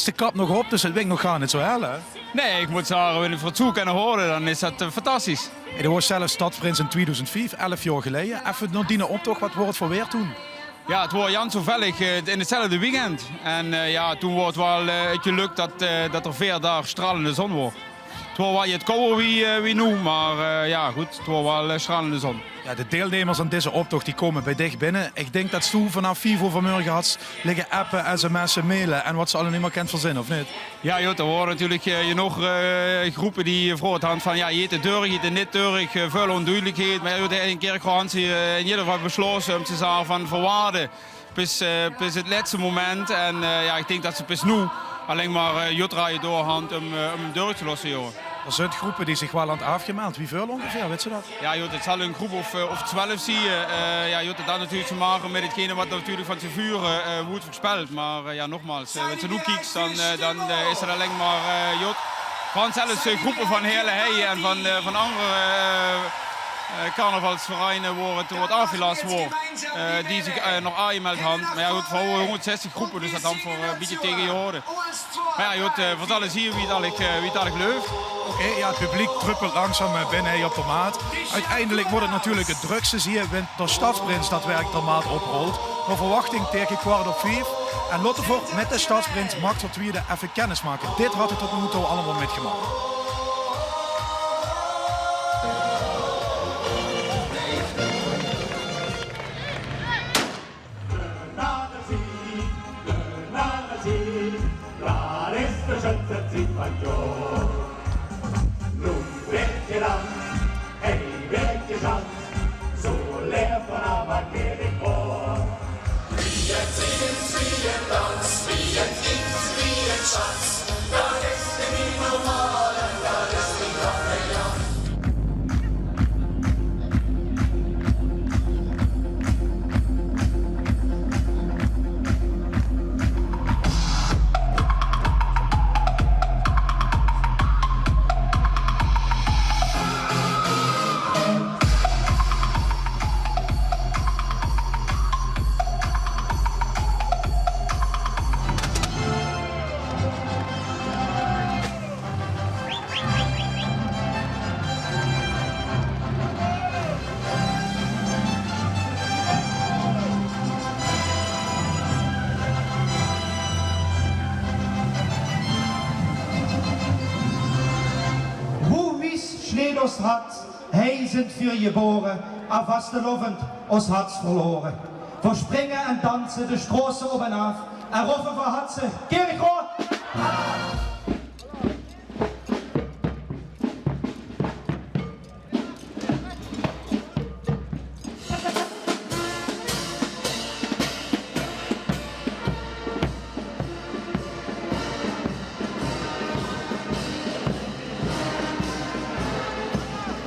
Is de kap nog op, dus het wint nog gaan niet zo hel, hè? Nee, ik moet zeggen, als ik het toe kunnen horen, dan is dat fantastisch. Je was zelf stadsprins in 2005, 11 jaar geleden. Even nog die optocht, wat wordt het voor weer toen? Ja, het was Jan Zovellig in hetzelfde weekend. En ja, toen was het wel het geluk dat er 4 dagen stralende zon was. Het was wel het kouder wie nu, maar ja goed, het was wel stralende zon. Ja, de deelnemers aan deze optocht die komen bij dicht binnen. Ik denk dat Stoe vanaf 4 uur vanmorgen had liggen appen, sms'en, mailen en wat ze allemaal niet meer kent verzinnen, of niet? Ja, joh, er waren natuurlijk nog groepen die vroegen hand van ja, je hebt de deur, je hebt niet deur, veel onduidelijkheid. Maar joh, een keer gewoon in ieder geval besloten om te zeggen van verwaarden. Bis het laatste moment en ja, ik denk dat ze bis nu alleen maar jodraaien doorhand om een deur te lossen, joh. Er zijn groepen die zich wel aan het afgemeld. Wie veel ongeveer, weet ze dat? Ja, joh, het zal een groep of 12 zien. Ja, joh, dat had natuurlijk te maken met hetgene wat natuurlijk van tevoren wordt voorspeld. Maar ja, nogmaals, als je nu kijkt, dan is er alleen maar joh, van zelfs groepen van hele heien en van andere carnavalsvereinen wordt afgelast worden, die zich nog aangemeld hebben. Maar ja, goed, voor 160 groepen, dus dat dan voor een beetje tegen je horen. Maar ja, goed, voor alles hier wie het eigenlijk leeft. Oké, ja, het publiek druppelt langzaam binnen op de maat. Uiteindelijk wordt het natuurlijk het drukste, zie je, wanneer de stadsprins dat werk de maat oprolt. Maar verwachting tegen 4:15. En Lottevoort met de stadsprins mag tot tweede even kennis maken. Dit had het tot nu toe allemaal metgemaakt. Daar is de schuttertrieb van jou. Nun werk je dan, hey werk je dan, zo leer vanavond keer ik hoor. Wie het zingt, wie het dans, wie het gingt, wie het schatz, dat is de niet normaal en dat is niet grappig, ja. Ons hart, hij sind für geboren, auf was de lovend ons Herz verloren. Voor springen en dansen de Straße op en af, en roffen voor Hatze, Kirchhof!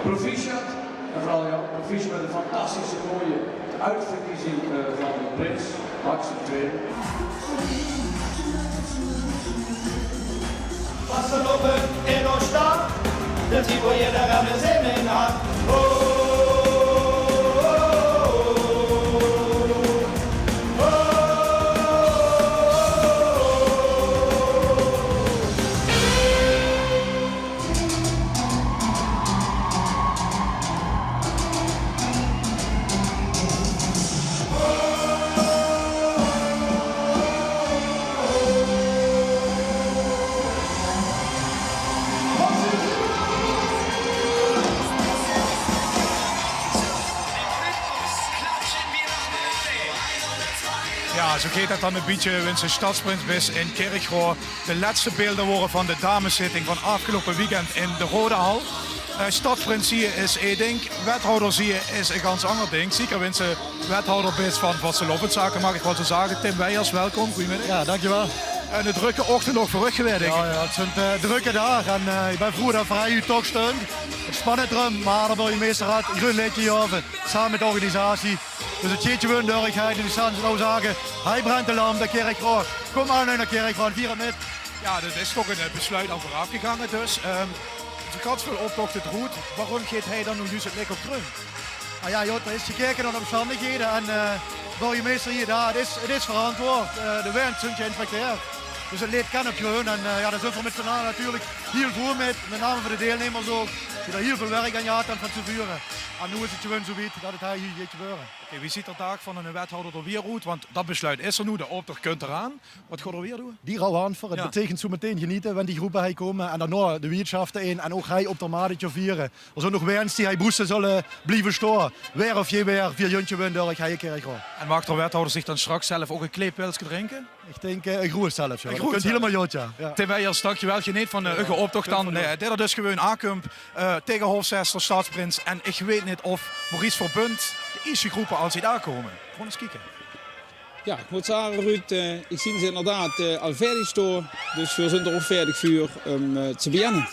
Proficiat, en vooral jou, proficiat met een fantastische mooie uitverkiezing van de prins, Max II. Was er lopen in ons stad, dat zie je daar aan de zin in had. Ja, zo gaat het dan een beetje wanneer ze stadsprins is in Kerkgoor. De laatste beelden worden van de dameszitting van afgelopen weekend in de Rode Hal. Stadsprins zie je is één ding, wethouder zie je is een ganz ander ding. Zeker wanneer ze wethouder is van Vastelovendzaken, mag ik wel zo zeggen. Tim Weijers, welkom, goedemiddag. Ja, dankjewel. En de drukke ochtend nog vooruit geweest, denk ik. Ja, het zijn drukke dagen en ik ben vroeg dat vrij u toch stond. Het spannend erom, maar de burgemeesterraad, een groen liedje over, samen met de organisatie. Dus het jeetje wunderigheid en die staan ze nou zeggen, hij brengt de lamp, de Kerkroor. Kom aan naar de Kerkroor, vier het met. Ja, dat is toch een besluit al vooraf gegaan dus. De kans voor optocht het roet. Waarom geeft hij dan nu juist het lik op terug? Nou ja, joh, er is gekeken naar de omstandigheden en de burgemeester hier, het is verantwoord. De wind zijn geïnfecteerd. Dus het leed kan op je hun. En ja, daar zijn we met z'n allen natuurlijk heel voor met name voor de deelnemers ook. Die daar heel veel werk aan gehad hebben van te vuren. En nu is het gewoon zo wit dat het hier gaat gebeuren. Oké, wie ziet er daar van een wethouder er weer uit? Want dat besluit is er nu, de optocht kunt eraan. Wat gaat er weer doen? Die rauw voor. Het Ja. betekent zo meteen genieten, wanneer die groepen hij komen. En daarna de wirtschaften in en ook hij op de maatje vieren. Er zijn nog wens die hij boesten zullen blijven staan. Weer of je weer 4 juntje wint door ik ga je keer gewoon. En mag de wethouder zich dan straks zelf ook een kleepilsje drinken? Ik denk een groes zelfs. Ja. Een Je groes kunt zelf. helemaal jotja. Ja. Tim Weijers, dankjewel. Geniet van de Ugge optocht dan. Dit er dus gewoon aankomt tegen Hofstester, Stadsprins. En ik weet niet of Maurice Verbund de eerste groepen als die daar komen. Gewoon eens kijken. Ja, ik moet zeggen, Ruud, ik zie ze inderdaad al fertig staan. Dus we zijn er ook fertig voor om te beginnen.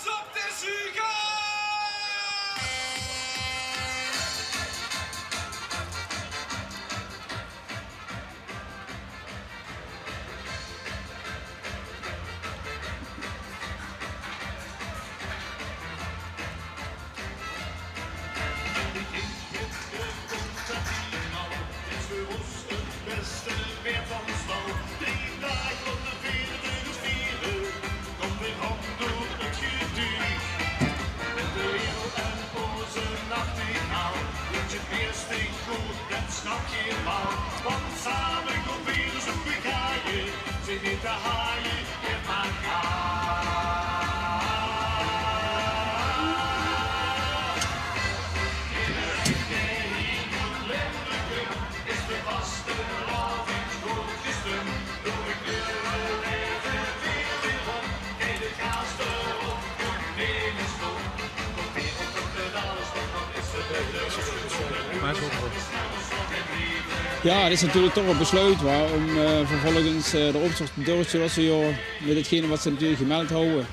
Ja, het is natuurlijk toch een besluit waar, om vervolgens de optocht door te lassen met hetgene wat ze natuurlijk gemeld houden.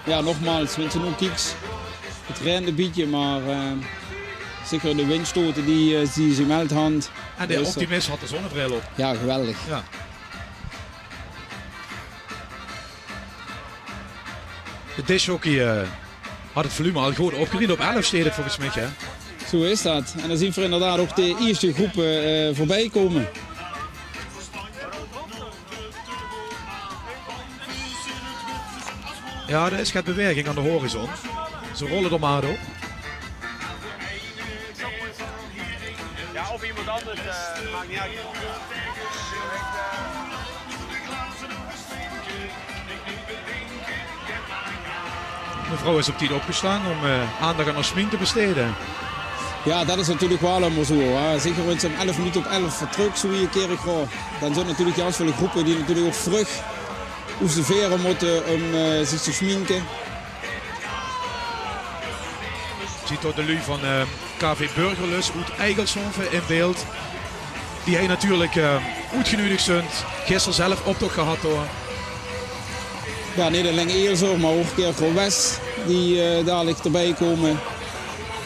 Ja, nogmaals, mensen doen kieks. Het rent een beetje, maar zeker de windstoten die ze gemeld hadden. En de optimist had de zonnebril op. Ja, geweldig. Ja. De discjockey had het volume al goed opgericht op 11 steden volgens mij. Hè? Zo is dat. En dan zien we inderdaad ook de eerste groepen voorbij komen. Ja, er is geen beweging aan de horizon. Ze rollen er maar op. Ja, of iemand anders, maakt niet uit. Mevrouw is op tijd opgestaan om aandacht aan haar smink te besteden. Ja, dat is natuurlijk wel allemaal zo. Hè. Zeker als ze om 11 minuten op 11 vertrekt, zo hier keer ik gewoon. Dan zijn natuurlijk juist veel groepen die natuurlijk ook vlug oesteveren moeten om zich te schminken. Ziet door de lui van KV Burgerlus uit Eigelshoven in beeld. Die hij natuurlijk uitgenodigd stond. Gisteren zelf optocht gehad door. Ja, niet alleen Eerzorg, maar ook Kerkhof West die dadelijk erbij komen.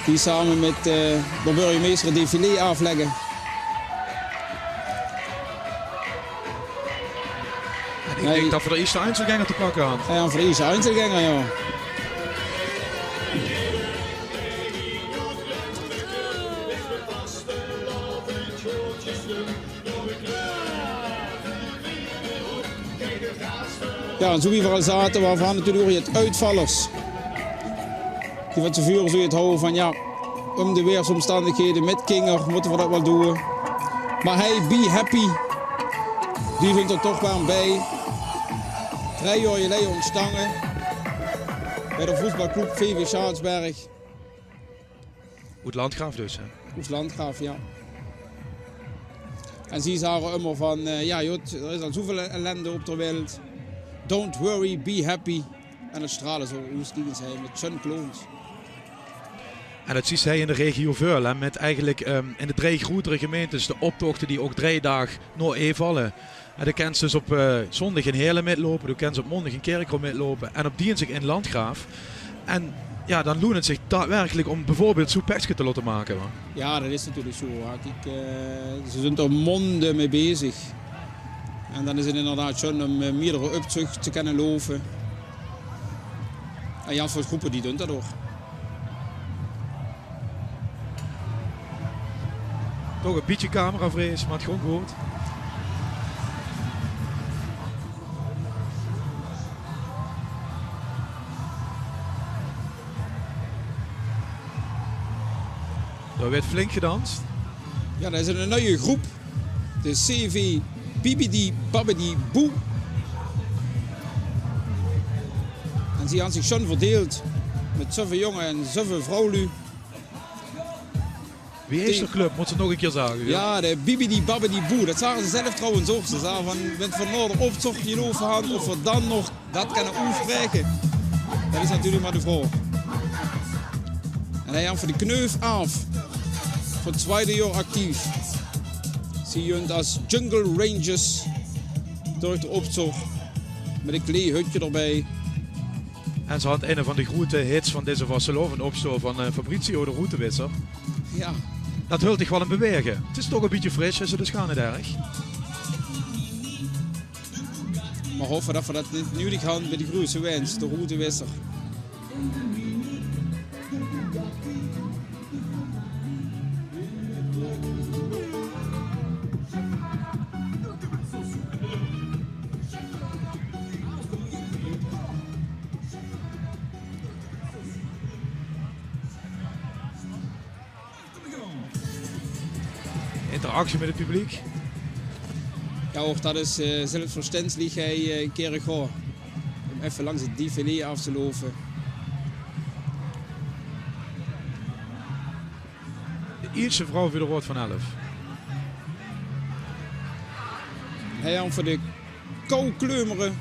Die samen met de burgemeester een défilé afleggen. En ik denk dat we de eerste Einzelganger te pakken aan. Ja, voor de eerste Einzelganger, ja. Ja, en zo wie we al zaten, waarvan natuurlijk ook het uitvallers. Die van tevoren zo het houden van ja, om de weersomstandigheden met Kinger moeten we dat wel doen. Maar hey, be happy. Die vindt er toch wel bij. 3 jaar geleden ontstangen. Bij de voetbalclub VV Schaatsberg. Goed Landgraaf dus. Hè? Oes Landgraaf, ja. En ze zagen immer van, ja joh, er is al zoveel ellende op de wereld. Don't worry, be happy. En het stralen zo uitstiegen zijn met zijn clones. En dat ziet hij in de regio Veul. Hè, met eigenlijk in de 3 grotere gemeentes de optochten die ook 3 dagen nog vallen. En dan kan ze dus op zondag in Heerlen metlopen. Dan kan ze op maandag in Kerkhof metlopen. En op dinsdag in Landgraaf. En ja, dan loont het zich daadwerkelijk om bijvoorbeeld zo'n pekje te laten maken. Man. Ja, dat is natuurlijk zo. Kijk, ze zijn er monden mee bezig. En dan is het inderdaad schon om meerdere optochten te kunnen lopen. En Jans voor groepen die doen dat ook. Toch een beetje cameravrees, maar het gewoon goed. Daar werd flink gedanst. Ja, dat is een nieuwe groep. De CV Bibidi Babidi Boe. En ze hebben zich schon verdeeld met zoveel jongen en zoveel vrouwen. Wie is de club? Moet ze nog een keer zeggen. Ja, de Bibidi Babidi Boe. Dat zagen ze zelf trouwens ook. Ze zagen van, wenn van Noorden opzocht je overhand of we dan nog dat kunnen uitspreken. Dat is natuurlijk maar de vraag. En hij heeft voor de kneuf af. Voor het tweede jaar actief. Zie je het als Jungle Rangers door de optocht met een kleehutje erbij. En ze had een van de grote hits van deze Vasteloven opstoot van Fabrizio de Routewisser. Ja. Dat hult zich wel in bewegen. Het is toch een beetje fris, dus gaan het erg. Maar hopen dat we dat niet nodig gaan bij de grootste wens, de Routewisser. Interactie met het publiek. Ja, ook dat is zelfverständlich een keer gaan. Om even langs het défilé af te lopen. De eerste vrouw voor de Rood van 11. Hij heeft voor de koukleumeren.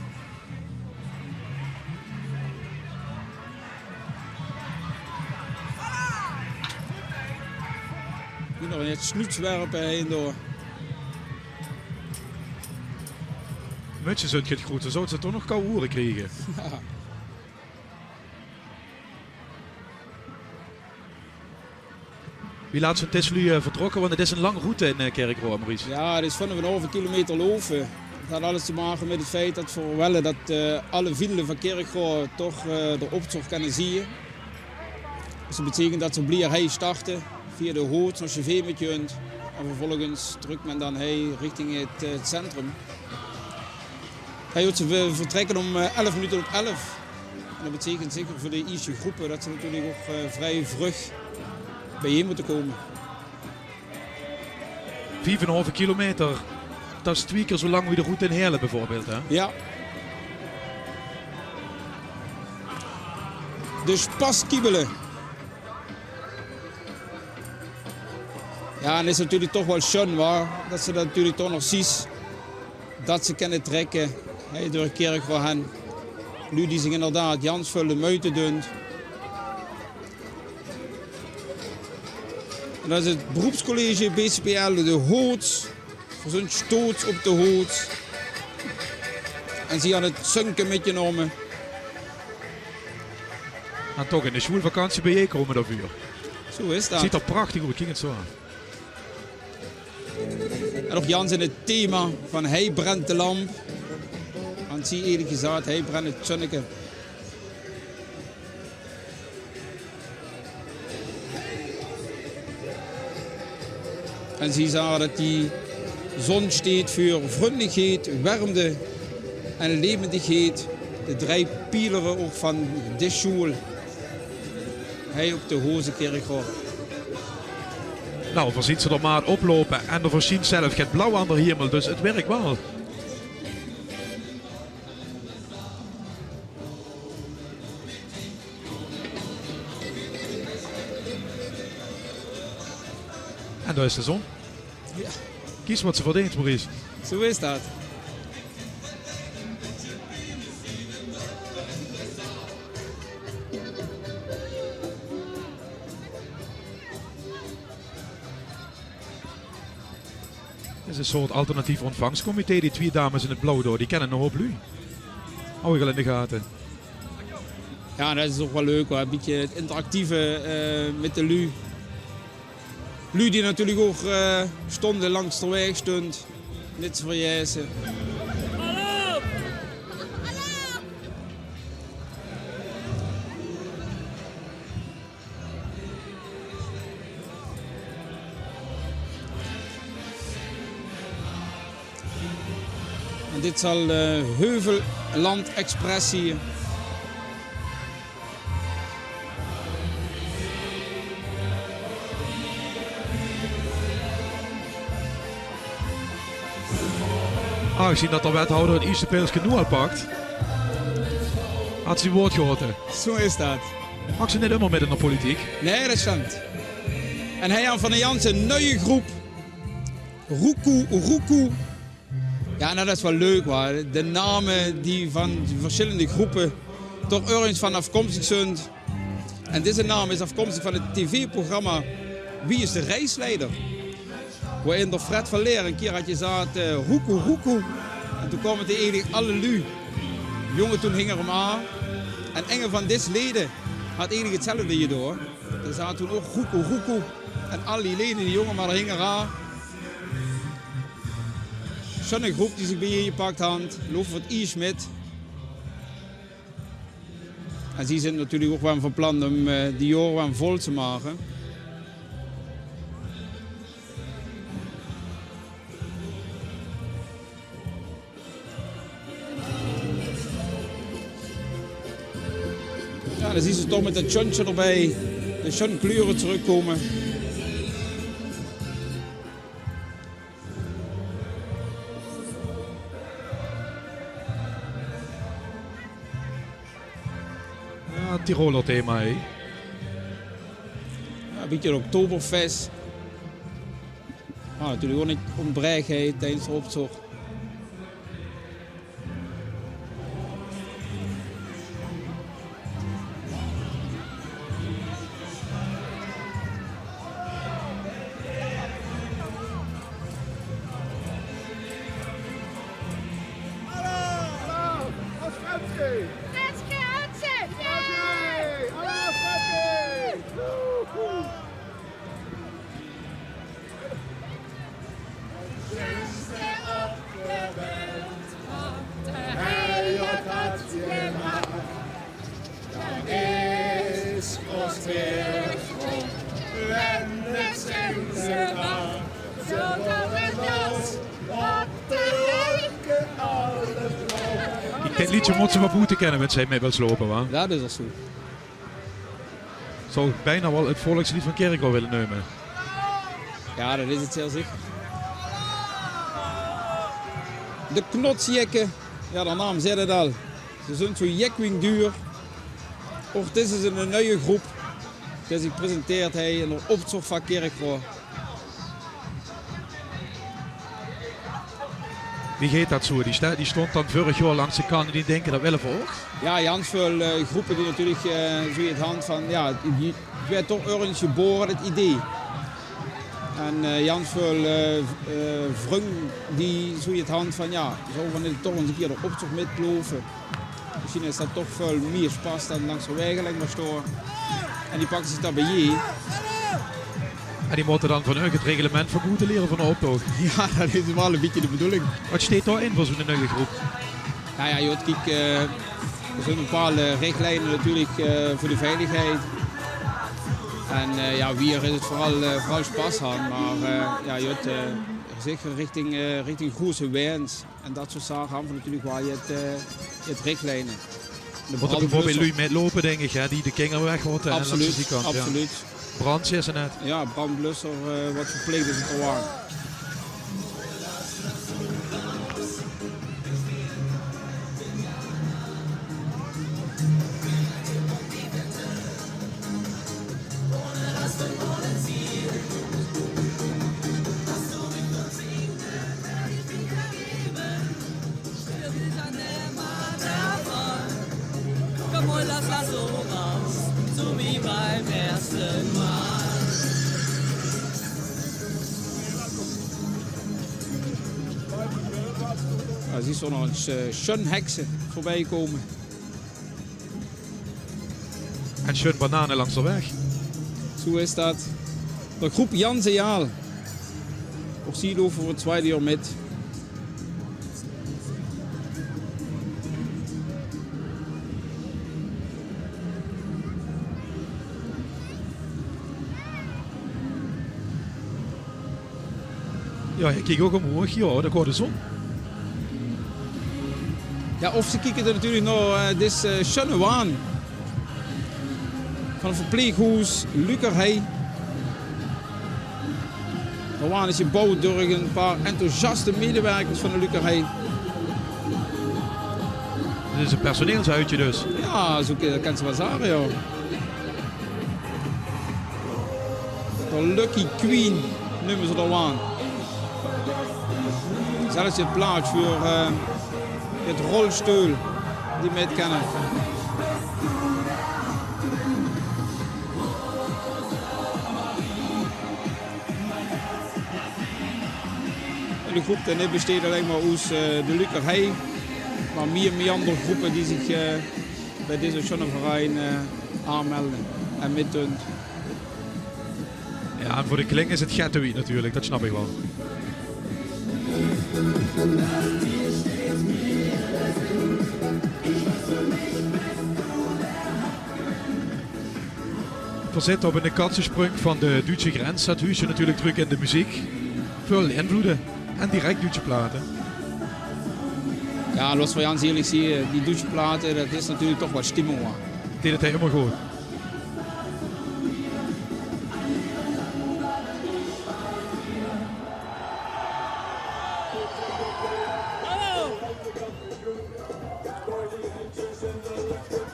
Hier nog net snoetswerpen heen door. Mutjes uitgegroet, dan zouden ze toch nog koude oren krijgen. Ja. Wie laat zo'n Tesla vertrokken? Want het is een lange route in Kerkroo, Maurice. Ja, het is van een halve kilometer lopen. Het had alles te maken met het feit dat voor wellen dat alle vielen van Kerkroo toch de optocht kunnen zien. Dus dat betekent dat ze blij starten via de Hoort naar CV met Junt. En vervolgens drukt men dan richting het centrum. Ze vertrekken om 11 minuten op 11. En dat betekent zeker voor de eerste groepen dat ze natuurlijk ook vrij vlug bijeen moeten komen. 4,5 kilometer. Dat is 2 keer zo lang wie de route in Heerlen bijvoorbeeld. Hè? Ja. Dus pas kiebelen. Ja, en is natuurlijk toch wel schön waar dat ze dat natuurlijk toch nog zien. Dat ze kunnen trekken door de kerk voor hen. Nu die zich inderdaad Jans vullen muiten doen. En dat is het beroepscollege BCPL, de Hoort. Voor zo'n stoot op de Hoort. En ze hadden het sunken metgenomen. En toch in de schoolvakantie bij je komen dat vuur. Zo is dat. Ziet er prachtig uit, ging het zo aan. En nog Jans in het thema van hij brengt de lamp. En zie eerlijk gezegd, hij brengt het zonneke. En zie zagen dat die zon staat voor vriendelijkheid, warmte en levendigheid. De 3 pilaren ook van de school. Hij op de Hozekerk. Nou, voor ziet ze er maar oplopen en er voorzien zelf het blauw aan de hemel, dus het werkt wel. En daar is de zon. Ja. Kies wat ze verdient, Maurice. Zo is dat. Het is een soort alternatief ontvangstcomité, die 2 dames in het blauw door. Die kennen een hoop lui. Hou je wel in de gaten. Ja, dat is ook wel leuk hoor. Een beetje het interactieve met de lui. Lui die natuurlijk ook stonden langs de weg stond. Net voor Jesse. En dit zal Heuvelland Expressie. gezien dat de wethouder het eerste pilsje nu al pakt. Had ze die woord gehoord. Zo is dat. Mag ze niet helemaal midden in de politiek? Nee, dat is sant. En hij aan Van der Jansen een nieuwe groep. Ruku. Ja, nou dat is wel leuk hoor. De namen die van verschillende groepen toch ergens van afkomstig zijn. En deze naam is afkomstig van het tv-programma Wie is de reisleider? Waarin door Fred van Leer een keer had je gezegd Ruku. En toen kwamen het eigenlijk alle lui. Jongen toen hing er hem aan. En een van deze leden had eigenlijk hetzelfde hierdoor. Er zaten toen ook Ruku. En al die leden, die jongen, maar er hingen aan. Zo'n groep die zich bij je gepakt had, lopen voor het I-Schmidt. En die zijn natuurlijk ook wel van plan om die jaren wel vol te maken. Ja, dan zien ze toch met dat tjontje erbij, de tjonkleuren terugkomen. Ja, Tiroler thema, hè? Ja, een beetje een Oktoberfest. Maar natuurlijk ook niet onbreigheid tijdens de optocht. Dit liedje moet ze wel moeten kennen met zijn mee lopen, wa? Ja, dat is al zo. Zou ik bijna wel het volkslied van Kerkhoff willen nemen. Ja, dat is het heel zeker. De knotsjekken, ja, de naam zei het al. Ze zijn zo jekwing duur. Ook dit is een nieuwe groep. Dus ik presenteert hij in de optocht van Kerkhoff. Wie gaat dat zo? Die stond dan vorig jaar langs de kant en die denken dat willen we ook. Ja, Jans veel groepen die natuurlijk zo het hand van, ja, je werd toch ergens geboren, het idee. En Jans veel vrienden die zo het hand van, ja, zo van dit toch eens een keer de optocht metlopen. Misschien is dat toch veel meer spas dan langs de weg maar stoor. En die pakken zich daar bij je. En die moeten dan van hun het reglement voor moeten leren van de optocht. Ja, dat is wel een beetje de bedoeling. Wat staat daarin voor zo'n nieuwe groep? Nou ja, Jot, kijk, er zijn bepaalde richtlijnen natuurlijk voor de veiligheid. En ja, hier is het vooral spas aan, maar ja, Jot, zeker richting Goerse Wens en dat soort zaken hebben we natuurlijk wel het richtlijnen. Moet er bijvoorbeeld lui met lopen, denk ik, hè, die de kinger weg wordt. Absoluut, en kant, absoluut. Ja. Brandje is er net. Ja, brandblusser wat verplicht is het al aan. Je ziet zo nog eens schön heksen voorbij komen. En schön bananen langs de weg. Zo is dat. De groep Jans en Jaal. Ook zie je voor het tweede jaar met. Ja, ik kijk ook omhoog. Ja, daar gaat de zon. Ja, of ze kijken er natuurlijk naar deze schöne waan. Van het verpleeghuis Lukerhei. De waan is gebouwd door een paar enthousiaste medewerkers van de Lukerhei. Het is een personeelsuitje dus. Ja, zo kan ze wel zeggen, ja. De Lucky Queen noemen ze er aan. Zelfs het plaats voor het rolstoel die met kennen. De groep die besteedt alleen maar uit de Lucerhei, maar meer andere groepen die zich bij deze zonneverein aanmelden en meedoen. Ja, en voor de kling is het Ghettoïd natuurlijk, dat snap ik wel. We zitten op in de katsensprong van de Duitse grens. Dat huisje natuurlijk terug in de muziek. Veel invloeden en direct Duitse platen. Ja, los van Jans eerlijk zie je, die Duitse platen, dat is natuurlijk toch wat stimmung. Deed het helemaal goed.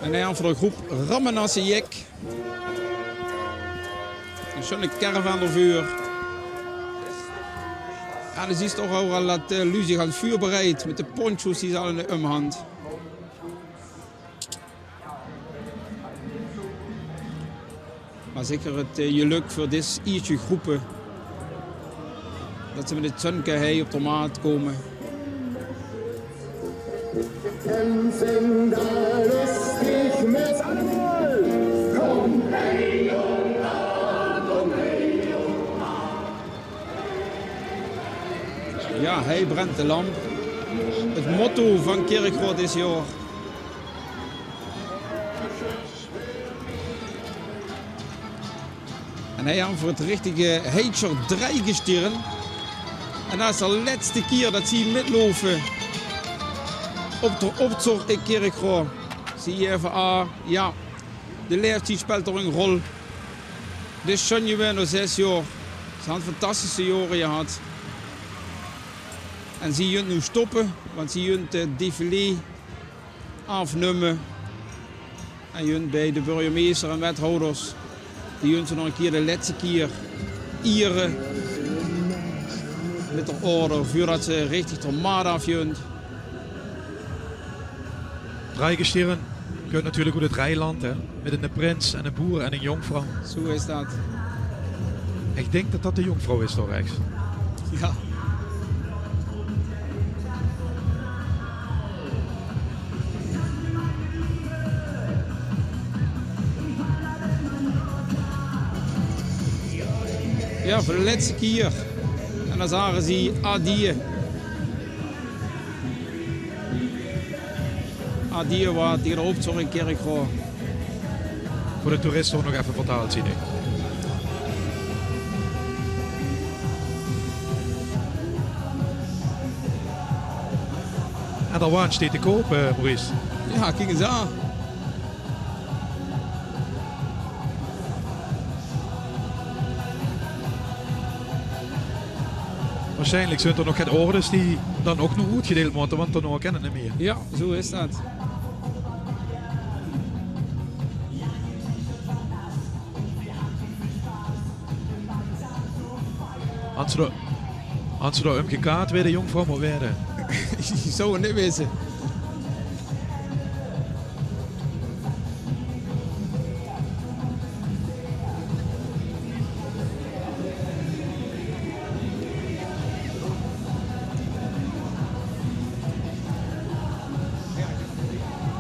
En dan voor de groep Rammenassejek. Zo'n caravan of vuur. Ja, dan zie je toch al dat Lucie aan het vuur bereidt met de poncho's die ze al in de hand. Maar zeker het geluk voor deze eerste groepen. Dat ze met het zonke op de maat komen. En zing daar lustig met allemaal. Kom hey jongen, kom hey jongen. Ja, hij brandt de lamp. Het motto van Kerkrot is jaar. En hij heeft voor het richtige heetjer dreigen. En dat is de laatste keer dat ze metlopen op de optocht in Kerkrot. Zie je even aan, ja, de leeftijd speelt er een rol. Dus zijn je weer nog 6 jaar. Ze hebben fantastische jaren gehad. En zie je het nu stoppen, want zie je het défilé afnemen. En je bij de burgemeester en wethouders, die hun ze nog een keer de laatste keer ieren met de orde, voordat ze richtig de maat afjunt. Dreigenstieren kunt natuurlijk uit het Rijnland, hè? Met een prins en een boer en een jonkvrouw. Zo is dat. Ik denk dat dat de jonkvrouw is door rechts. Ja. Ja, voor de laatste keer. En dan zagen ze adieu. Adieu wat tegen de hoofdzorg in Kerkrot. Voor de toeristen ook nog even vertaald zien. En daar waan steeds te koop, Maurice. Ja, kijk eens aan. Waarschijnlijk zijn er nog geen orders die dan ook nog uitgedeeld worden, want dan nog kennen het niet meer. Ja, zo is dat. Als ze daar omgekaart weer de jongvrouw moet werden. Je zou het niet weten.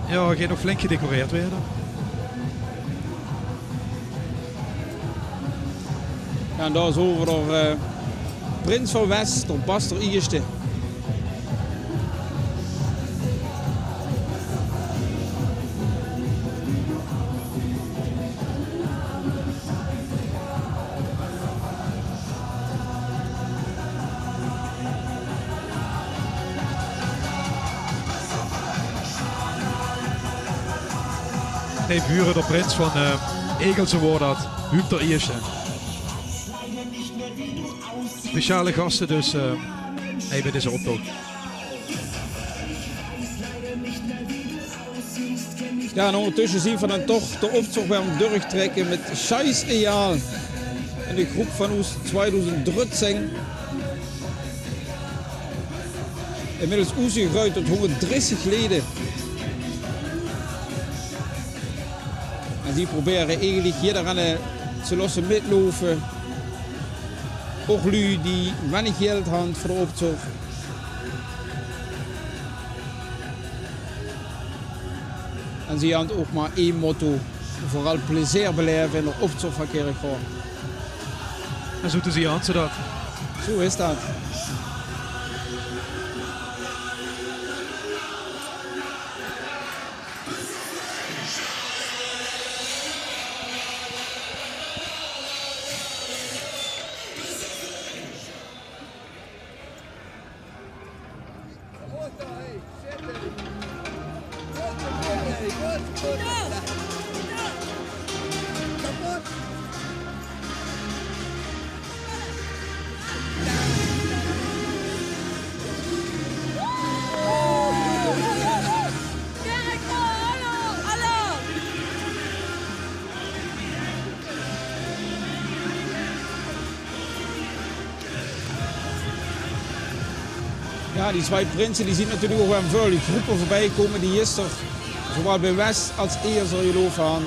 Ja, gaat nog flink gedecoreerd werden. Ja, en daar is over door Prins van West, door Baster Ierste. Nee, buren de prins van Egelse woord dat. Huub de eerste. Speciale gasten dus bij deze optocht. Ja, en ondertussen zien we dan toch de optocht bij hem doortrekken met Scheiß Eal. En de groep van ons 2013. Inmiddels uitgegroeid tot 130 leden. En die proberen eigenlijk iedereen te lassen metlopen. Ook lui die weinig geld hebben voor de optocht. En ze hebben ook maar één motto. Vooral plezier beleven in de optocht van Kerkgoor. En zo te zien aan ze dat. Zo is dat. Ja, die twee prinsen die zien natuurlijk ook wel veel groepen voorbij komen die is er zowel bij West als eerder geloof aan.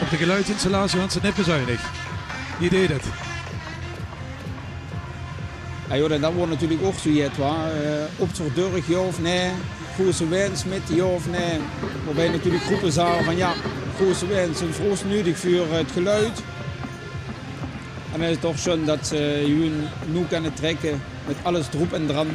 Op de geluidsinstallatie had ze net bezuinigd. Die deed het. Ja, joh, en dat wordt natuurlijk ook zoiets, optocht durg, ja of nee, goede wens met ja of nee. Waarbij natuurlijk groepen zagen van ja, goede wens en vroeg nodig voor het geluid. En dan is het toch schon dat ze hun nu kunnen trekken met alles erop en dran.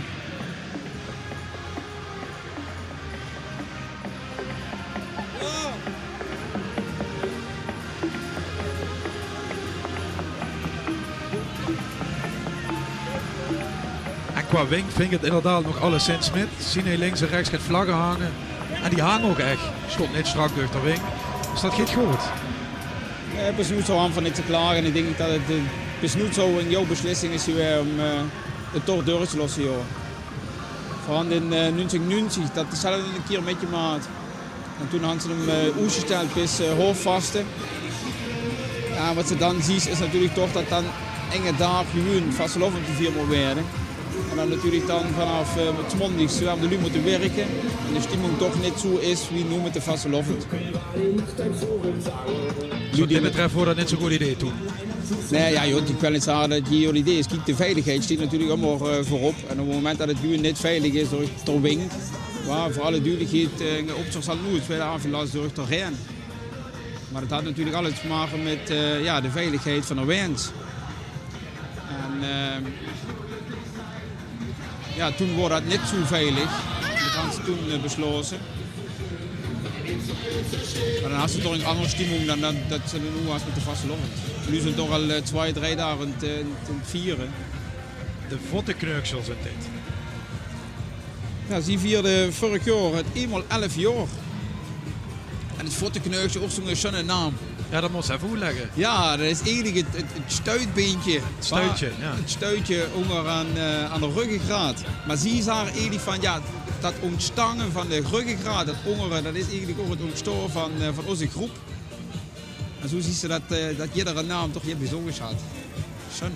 Qua wink vind ik het inderdaad nog alleszins met. Zien hij links en rechts gaat vlaggen hangen. En die hangen ook echt. Stond net strak door de wink. Dus dat gaat goed. Het is niet zo aan van niet te klagen. En ik denk dat het niet zo in jouw beslissing is om het toch door te lossen. Joh. Vooral in 1990, dat hetzelfde een keer met je maat. En toen hadden ze hem uitgesteld bis hoofdvasten. Ja, wat ze dan ziet is natuurlijk toch dat dan enge dagen gewoon vastelovend gevierd moet werden. En dan natuurlijk dan vanaf het mondigs we de lu moeten werken. En de stemming toch niet zo is wie nu met de vastelovend. Wat dit betreft wordt dat net zo'n goed idee toen. Nee, ja, joh, ik kan niet zeggen dat je idee is. Kijk, de veiligheid staat natuurlijk allemaal voorop. En op het moment dat het nu niet veilig is door het wing, voor alle duidelijkheid, op zich zal nu het tweede avond door het terrein. Maar het had natuurlijk alles te maken met de veiligheid van de wens. En ja, toen wordt dat niet zo veilig. Dat hadden ze toen besloten. Maar dan had ze toch een andere stemming dan dat ze nu was met de vastelovend. Nu zijn toch al 2-3 dagen te vieren. De vottenkneuksels in dit. Ja, ze vierden vorig jaar het eenmaal 11 jaar. En het vottenkneuksel ook zo'n schöne naam. Ja, dat moet ze even uitleggen. Ja, dat is eigenlijk het stuitbeentje. Stuitje, ja. Het stuitje onder aan de ruggengraat. Maar ze zagen eigenlijk van ja, dat ontstangen van de ruggengraat, dat ongeren, dat is eigenlijk ook het ontstaan van onze groep. En zo zien ze dat iedere naam toch hier bijzonder had. Schön.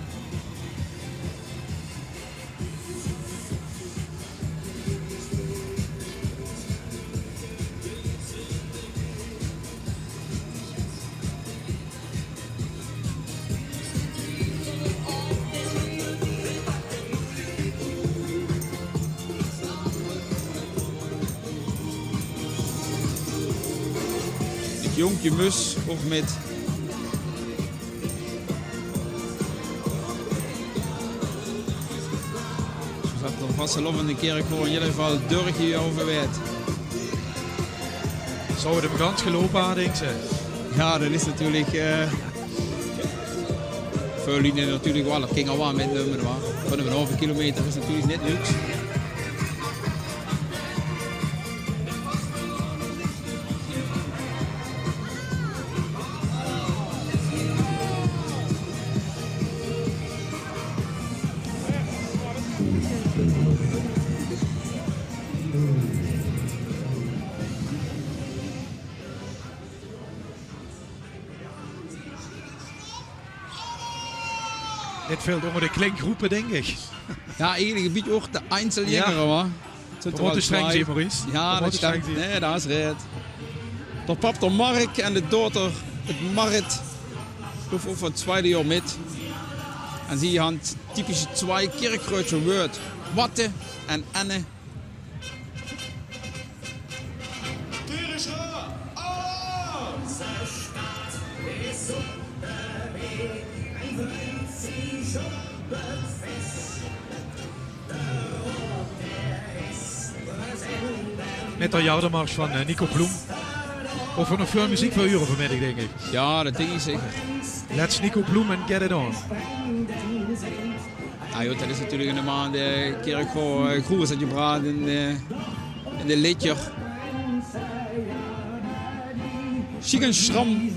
Jonkje Mus ook met. Zo zat er vastelovende Kerkgoor in ieder geval durk hier over weet. Zou het hem gans gelopen aan, denk ze? Ja, dat is natuurlijk... Veel lieden natuurlijk wel, dat ging al wel met nummer. Van een halve kilometer is natuurlijk net niks. Dit veld onder de klinkgroepen, denk ik. Ja, eigenlijk een beetje ook de Einzeljäger, hoor. Wat is streng, zie Maurice? Ja, dat stemt. Nee, dat is red. De pap de Mark en de dochter, het Marit, of van het tweede jaar met. En zie je hand typische twee kerkgrootse woord. Watte en Anne. Met de jardenmars van Nico Ploem. Of er nog veel muziek voor uren vanmiddag, denk ik. Ja, dat denk ik zeker. Let's Nico Ploem and get it on. Nou joh, dat is natuurlijk in de maand kerk groes dat je praat in de liedje. Chicken Schram.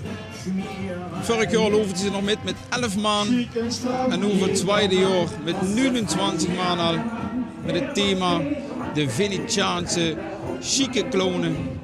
Vorig jaar loofden ze nog met 11 maanden. En nu voor het tweede jaar met 29 maanden al. Met het thema de Venetiaanse chique klonen.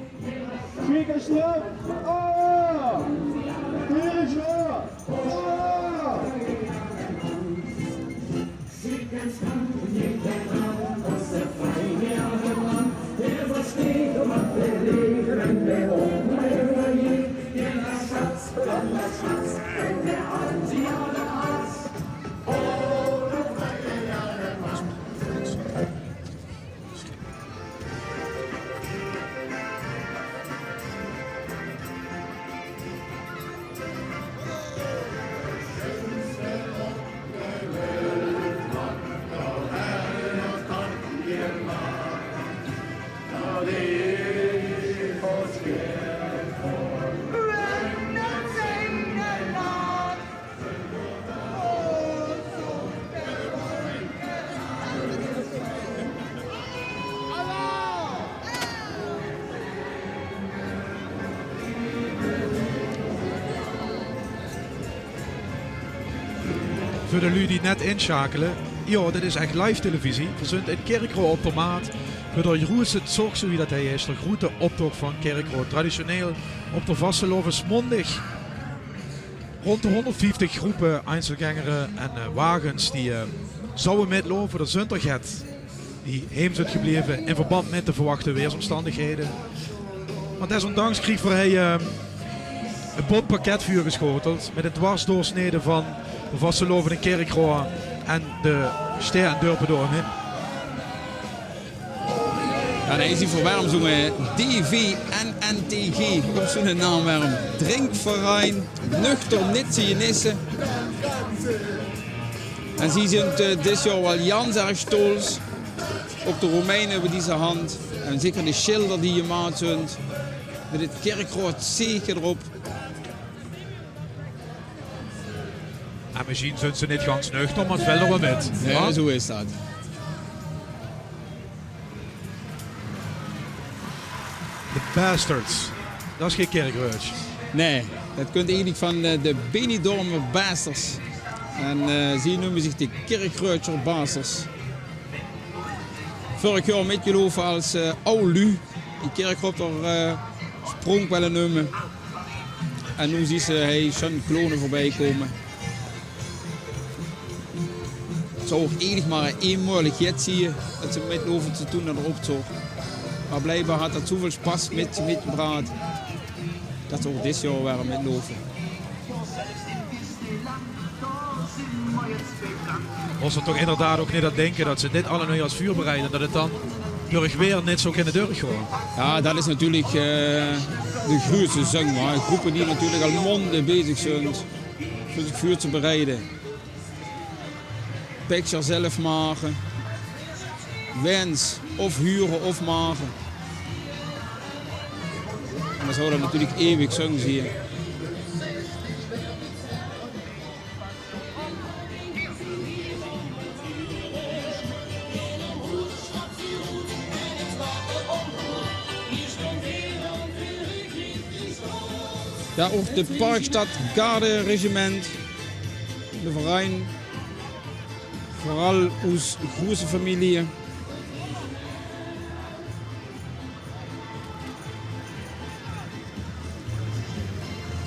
Voor de lui die net inschakelen, ja, dit is echt live televisie. We zijn in Kerkroo op de maat. Voor de grootste zorg, zoals dat hij is, de grote optocht van Kerkroo. Traditioneel op de Vastelovens mondig. Rond de 150 groepen Einzelgängeren en wagens die zouden metlopen. De Zunterget die heem zijn gebleven in verband met de verwachte weersomstandigheden. Maar desondanks kreeg voor hij een bot pakketvuur geschoteld met een dwarsdoorsnede van de Vasteloven en Kerkroo en de Ster en Dorpen doorheen. Ja, dan is hij voor warm zongen DVNNTG op zo'n naam warm. Drinkverein, nuchter nitse nissen. En ze zijn dit jaar wel Jans erg stolz op de Romeinen over deze hand. En zeker de schilder die je maakt zijn. Met het Kerkroo zeker erop. En misschien zijn ze niet gans nuchter, maar het wel er wel met. Ja, zo is dat. De Bastards. Dat is geen kerkreutje. Nee, dat kunt eigenlijk van de Benidormer Bastards. En ze noemen zich de Kerkreutscher Bastards. Vorig jaar metgelopen als Aulu. Die kerk op er sprong wel een nummer. En nu zien ze zo'n klonen voorbij komen. Het zou ook eigenlijk maar één mogelijkheid zien dat ze metlopen te doen naar de optocht. Maar blijkbaar had dat zoveel spas met gebracht dat ze ook dit jaar waren metlopen. Was er toch inderdaad ook niet aan denken dat ze dit allemaal als vuur bereiden, dat het dan door weer net zo in de deur gewoon. Ja, dat is natuurlijk de grootste zang. Maar groepen die natuurlijk al monden bezig zijn voor het vuur te bereiden. Picture zelf maken. Wens of huren of maken. En dan zou dat natuurlijk eeuwig zang zien. Ja, ook de Parkstad Garde-regiment, de Verein, vooral onze große familie.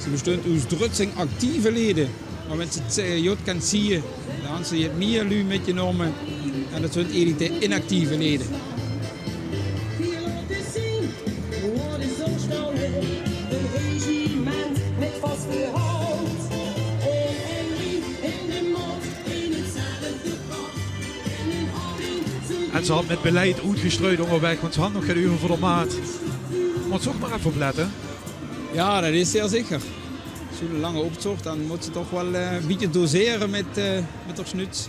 Ze bestaat uit 13 actieve leden, maar wenn je het kan zien, dan hebben ze meer lui metgenomen en dat zijn eigenlijk de inactieve leden. En ze had met beleid uitgestrooid onderweg, want ze had nog geen uur voor de maat. Moet ze ook maar even opletten. Ja, dat is zeer zeker. Zo'n lange optocht, dan moet ze toch wel een beetje doseren met haar snuts.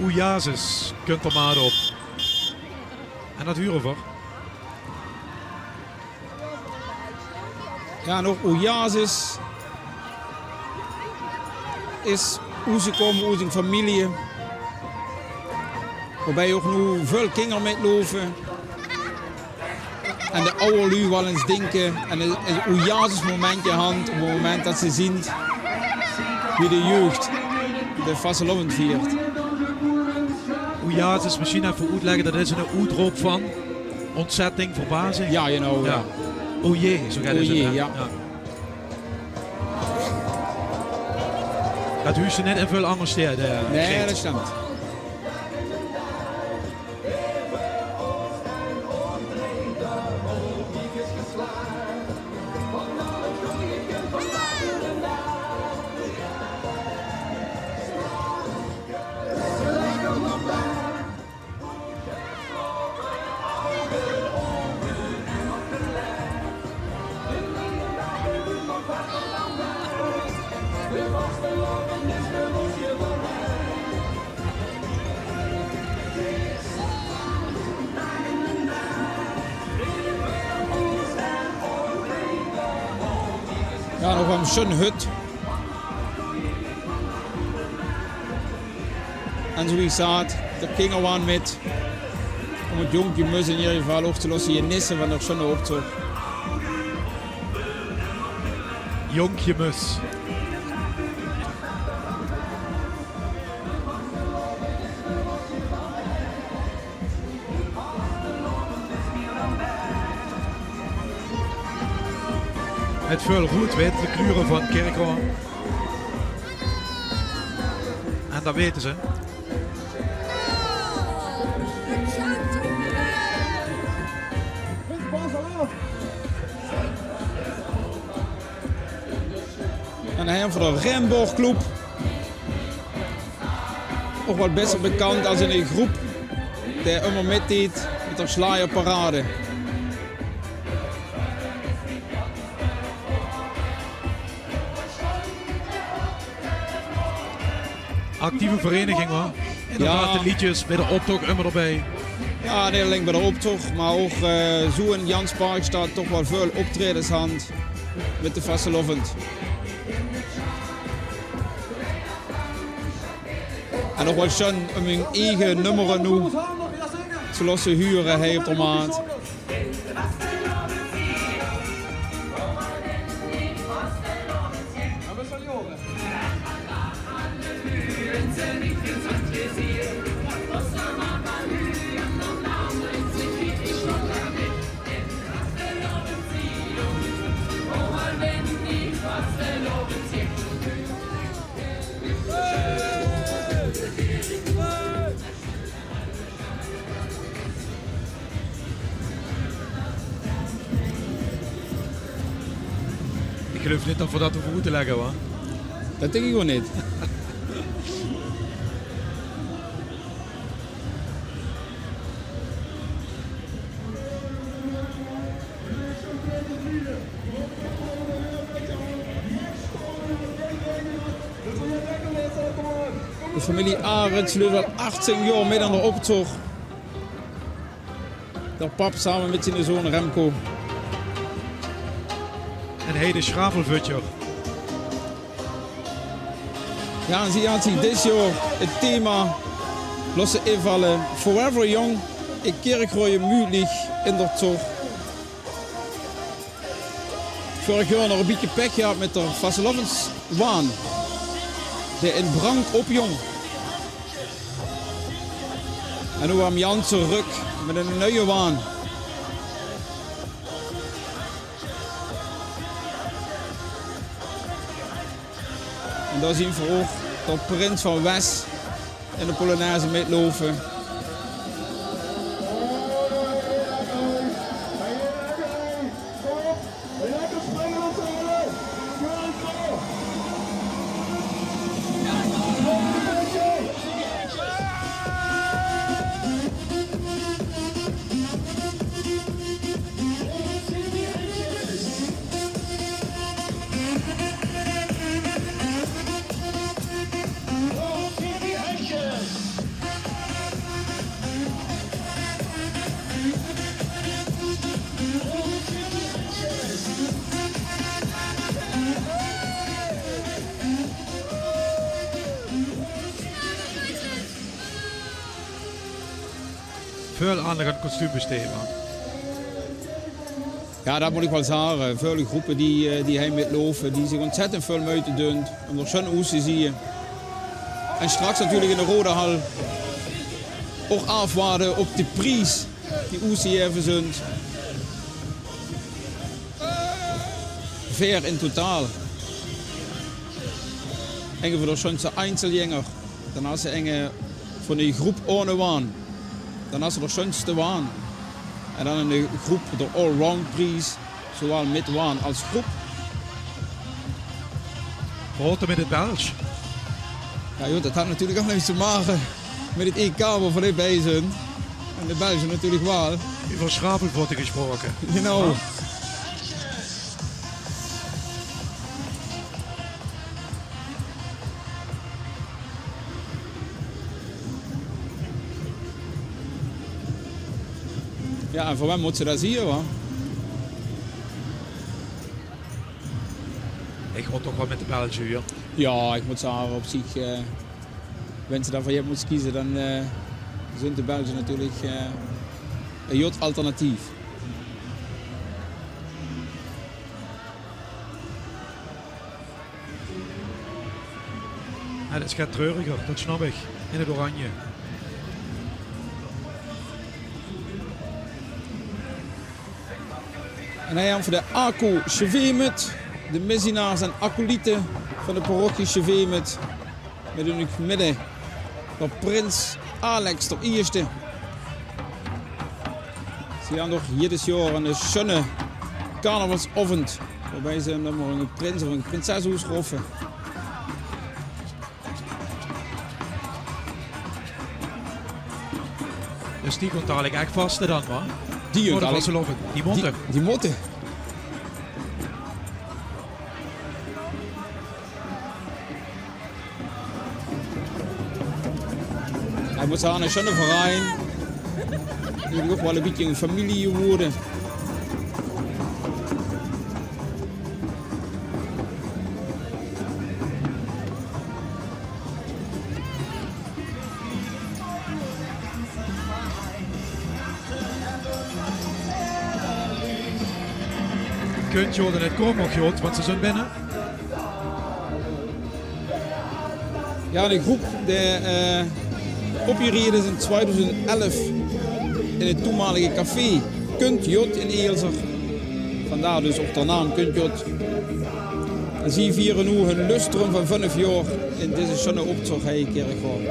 Oejazes, kunt er maar op. En dat huren Ja, nog Oejazes is hoe ze komen uit een familie. Waarbij ook nu veel kinderen metlopen. En de oude lui wel eens denken. En een Oejazes momentje hand op het moment dat ze zien wie de jeugd de vastelovend viert. Oejazes, misschien even uitleggen, dat is een uitroep van ontzetting, verbazing. Ja, you know. Ja. O jee, zo gaat het. Ja. Dat huurt ze net in veel andere steden. Nee, dat stemt. Ja, nog een schöne hut. En zoals zei, de kinderen waren met. Om het jongetje mus in ieder geval op te lossen. Je nissen van de schöne optocht. Jonkje mus. Met veel rood-wit, de kleuren van Kerkrade. En dat weten ze. En hij voor de Remborgclub. Ook wat best bekend als een groep die immer metdeed met de Slaierparade. Actieve vereniging hoor. Inderdaad, Ja. de liedjes bij de optocht immer erbij. Ja, niet alleen bij de optocht, maar ook zo in Jans Parkstad toch wel veel optredens hand met de vastelovend. En nog wel schon om hun eigen nummeren nu, zoals ze huren hij op de maat. Ik geloof niet dat we dat hoeven uit te leggen hoor. Dat denk ik gewoon niet. De familie Arends loopt al 18 jaar mee aan de optocht. Dat pap samen met zijn zoon Remco. En hij de schravelvutjer. Ja, en zie je dit jaar het thema losse invallen. Forever Young, ik Kerkrooie Mühlich in der Zog. Vorig jaar nog een beetje pech gehad met de Vastelovenswaan. De in brand op jong. En nu kwam Jan terug met een nieuwe waan. En daar zien we ook dat Prins van West in de Polonaise metlopen. Veel aandacht aan het kostuumbesteden. Ja, dat moet ik wel zeggen. Veel groepen die hij metlopen, die zich ontzettend veel moeite doen om er zo'n oes te zien. En straks natuurlijk in de Rode Hal ook afwaarden op de prijs die oes hier even zijn. Ver in totaal. Enge voor de schoonste Einzelgänger. Dan als ze enge van die groep ohne waan. Dan als ze de schoonste waan. En dan in de groep de allround prijs, zowel met waan als groep. Wat met het Belgisch? Ja, joh, dat had natuurlijk ook niets te maken met het EK waar we bij zijn. En de Belgen natuurlijk wel. Over Schrapel wordt er gesproken. Genau. Ja. Ja, en voor mij moet ze dat zien, hoor. Ik word toch wel met de Belgen hier. Ja, ik moet zeggen, op zich, wenn ze daarvan je moet kiezen, dan zijn de Belgen natuurlijk een jot alternatief. Ja, dat gaat treuriger, dat snap ik. In het oranje. En hij heeft voor de Ako Chevemet, de missionaars en acolyten van de parochie Chevemet. Met in het midden van Prins Alex de eerste. Ze gaan nog jedes jaar een schöne carnavalsavond. Waarbij ze dan maar een prins of een prinses uitschroffen. Dus die komt dadelijk echt vast dan, man. Die moeten. Die moeten. Hij moet aan een schöne verein. Die moet ook wel een beetje een familie worden. Kunt je het komen nog, Jot, want ze zijn binnen. Ja, de groep die opgereerd is in 2011 in het toenmalige café Kunt Jot in Eelser. Vandaar dus op de naam Kunt Jot. En ze vieren nu hun lustrum van 5 jaar in deze schöne optocht hier in Kerkroo.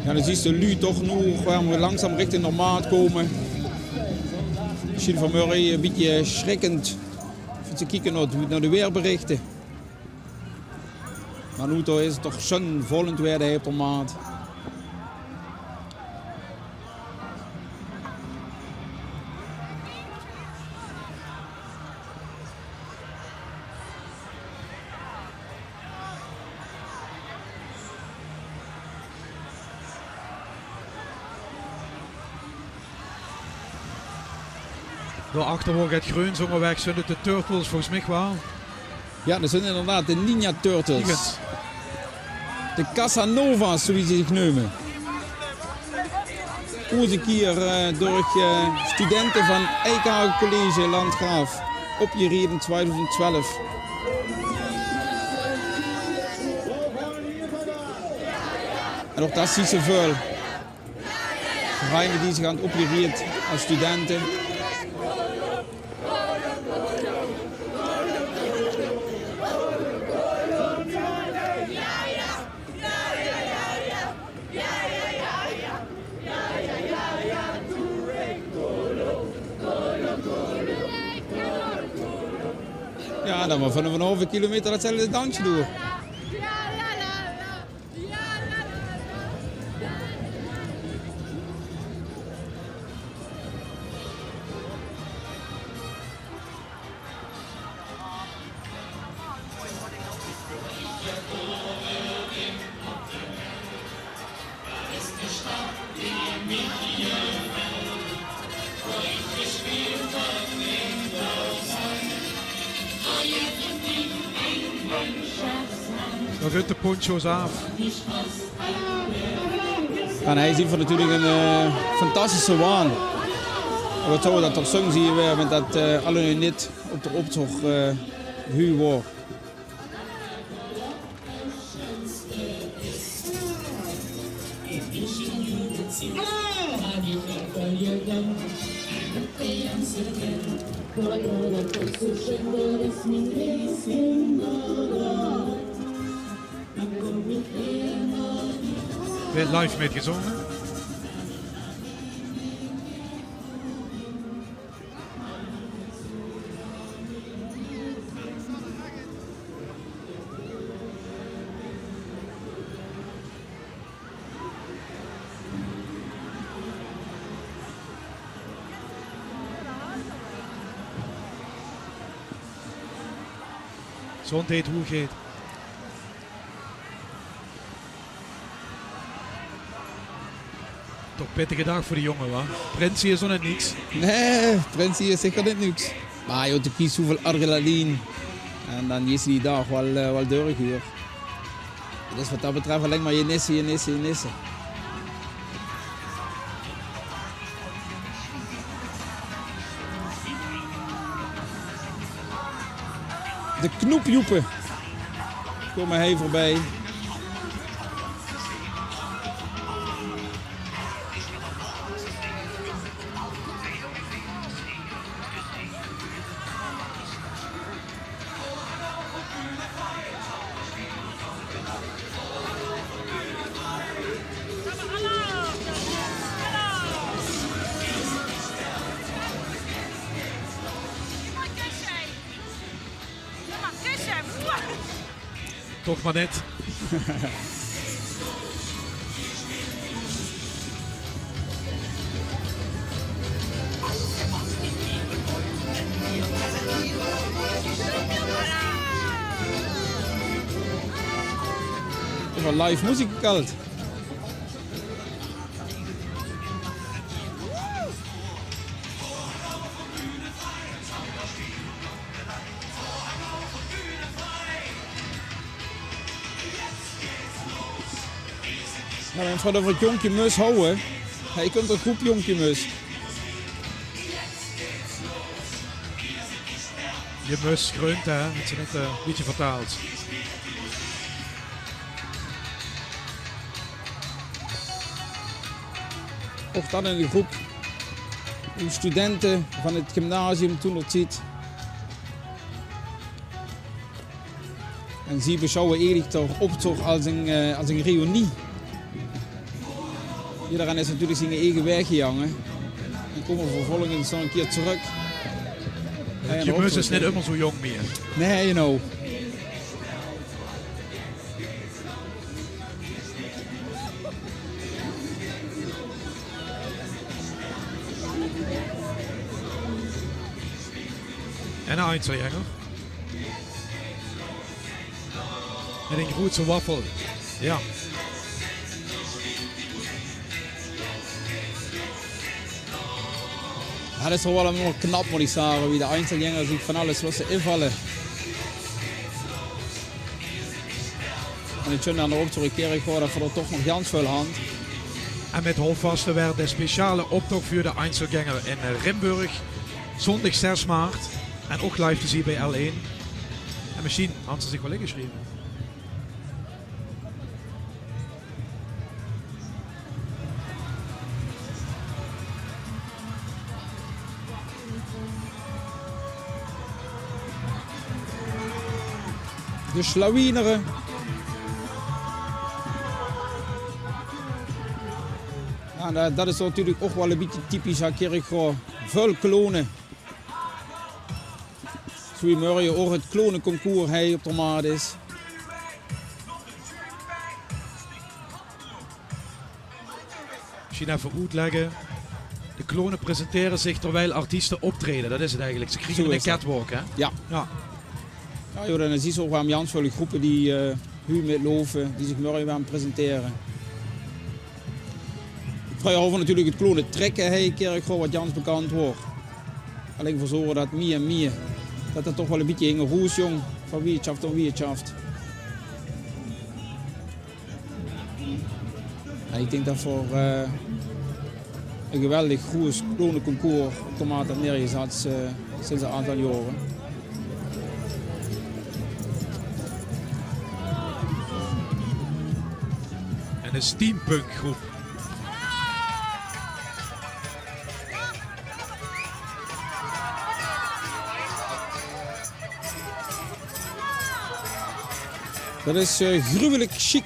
Ja, dan zie je de lui toch nu waar we langzaam richting normaal komen. Misschien van Murray een beetje schrikkend om te kijken naar de weerberichten. Maar nu is het toch zo'n volgend weer de op maand. Daarachter wordt het groen weg, zijn het de Turtles volgens mij wel. Ja, dat zijn inderdaad de Ninja Turtles. Liegend. De Casanova's, zoals ze zich noemen. Ooit een keer door studenten van Eikhagen College Landgraaf opgericht in 2012. En ook dat ziet ze veel. Vereinen die zich aan opgericht als studenten. Ja, dan maar van een halve kilometer hetzelfde dansje door. Dan gaat de poncho's af. En hij is voor natuurlijk een fantastische waan. Wat zou dat toch zo zien we met dat alle nu niet op de optocht huur wordt. Werd live metgezongen. Zo'n deed hoe geet. Toch pittige dag voor de jongen, wa? Prinsie is nog net niks. Nee, Prinsie is zeker niet niks. Maar je hebt kies hoeveel adrenaline. En dan is die dag wel deurig hier. Dus wat dat betreft alleen maar je nissen. De knoepjoepen komen hij voorbij. Toch maar net. Even live muziek gekald. Nou, en voordat we het jonkje mus houden, je kunt een groep jonkje mus. Je mus grunt, hè? Het is net een beetje vertaald. Ook dan in de groep studenten van het gymnasium toen het ziet. En ze beschouwen eigenlijk toch optocht als een reunie. Iedereen is natuurlijk zijn eigen weg gegaan. Die komen vervolgens nog een keer terug. Je mus is net helemaal zo jong meer. Nee, you know. En een Einzelgänger. En een grootse waffel. Ja. Ja, dat is toch wel nog knap, moet ik zeggen, wie de Einzelgänger zich van alles lassen invallen. En ik vind aan de optocht Kerkrade dat er toch nog ganz veel hand. En met houvast werd de speciale optocht voor de Einzelgänger in Rimburg. Zondag 6 maart. En ook live te zien bij L1. En misschien hadden ze zich wel ingeschreven. De Schlawineren. Ja, dat is natuurlijk ook wel een beetje typisch aan Kerkrade. Veel klonen. Zoals morgen ook het klonenconcours hij op de maat is. Misschien even uitleggen. De klonen presenteren zich terwijl artiesten optreden. Dat is het eigenlijk. Ze krijgen een catwalk, hè? Ja. Ja. Ja, joh, dan zie je ook wel Jans veel groepen die nu met loven, die zich morgen gaan presenteren. Vroeger over natuurlijk het klonen trekken, hey, Kerkrade wat Jans bekend wordt. Alleen voor zorgen dat meer en meer, dat het toch wel een beetje in een roes jong van wie het schaft en wie het schaft. En ik denk dat voor een geweldig goed klonenconcours op de maat dat nergens had sinds een aantal jaren. En een steampunk groep. Dat is gruwelijk chic.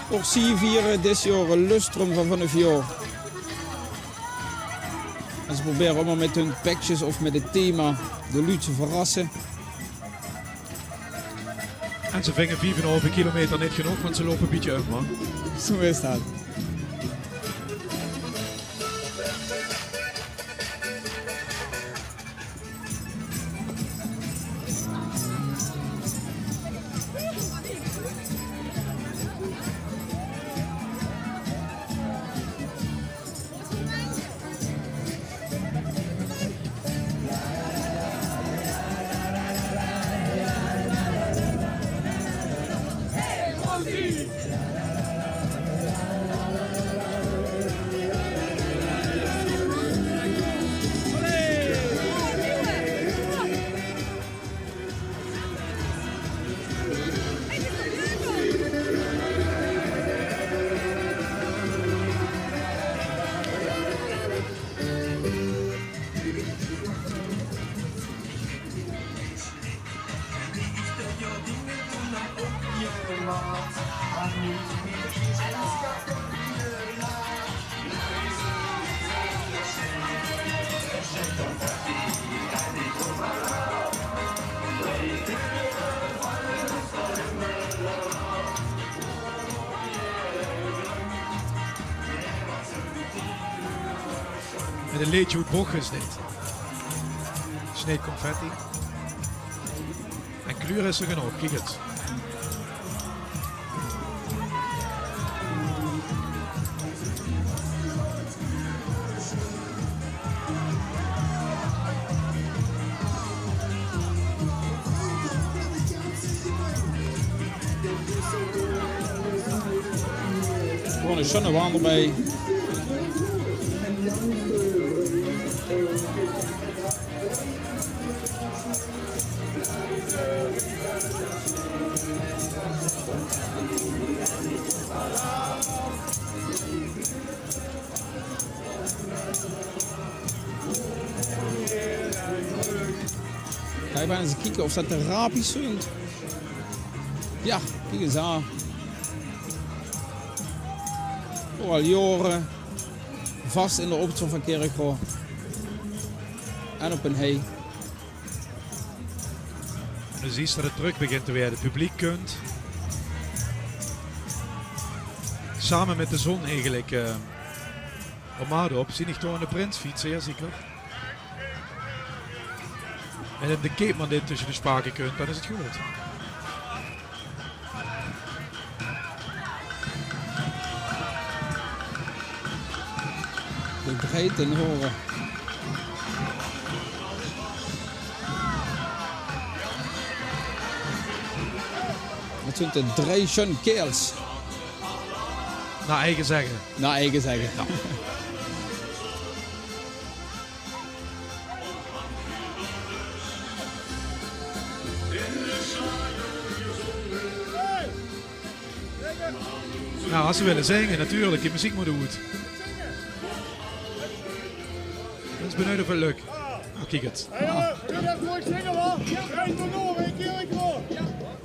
Orsie vieren dit jaar lustrum van 5 jaar. En ze proberen allemaal met hun pakjes of met het thema de luid te verrassen. En ze vingen 4,5 kilometer niet genoeg, want ze lopen een beetje uit, man. Zo is dat. Met een leedje hoe bocht is dit. Sneed confetti. En kleur is er genoeg, kijk het. Gewoon een zonnewaan erbij. Kijk maar eens kijken of dat de rapies zijn. Ja, kijk eens aan. Al jaren vast in de optocht van Kerkrade. En op een hei. Dan zie je dat het druk begint te worden. Het publiek kunt samen met de zon eigenlijk omhouden op. Zie ik toch aan de prins fietsen, ja zeker. En in de keepman dit tussen de spaken kunt, dan is het goed. breed te horen. Het zijn de 3 schöne kerels. Naar eigen zeggen. Naar eigen zeggen. Ja. Nou, als ze willen zingen, natuurlijk. Die muziek moet goed. Dat is benieuwd of het lukt. Oh, kijk het. Hé jongen, we gaan even mooi zingen hoor. Rijdt verloren in Kerkrooi.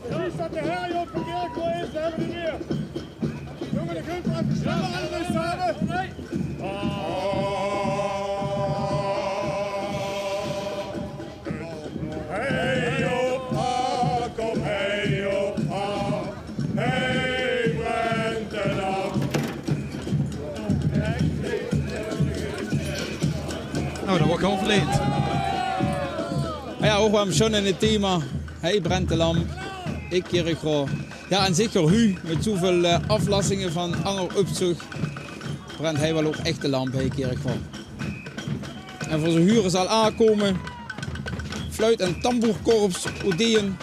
Precies dat de herrie op van Kerkrooi is, dat hebben we niet meer. Jongen, de Gunther had de stemmen allemaal samen. Nee. Hey opa, kom hey opa. Hey Brentenam. Nou, dat wordt gewoon verleend. Ja, ook wel schon in het thema. Hey Brentelam, ik Kerkrooi. Ja, en zeker Hu, met zoveel aflassingen van ander opzicht, brengt hij wel ook echt de lamp bij Kerkrooi. En voor zijn huren zal aankomen, fluit- en tamboerkorps, Odeën.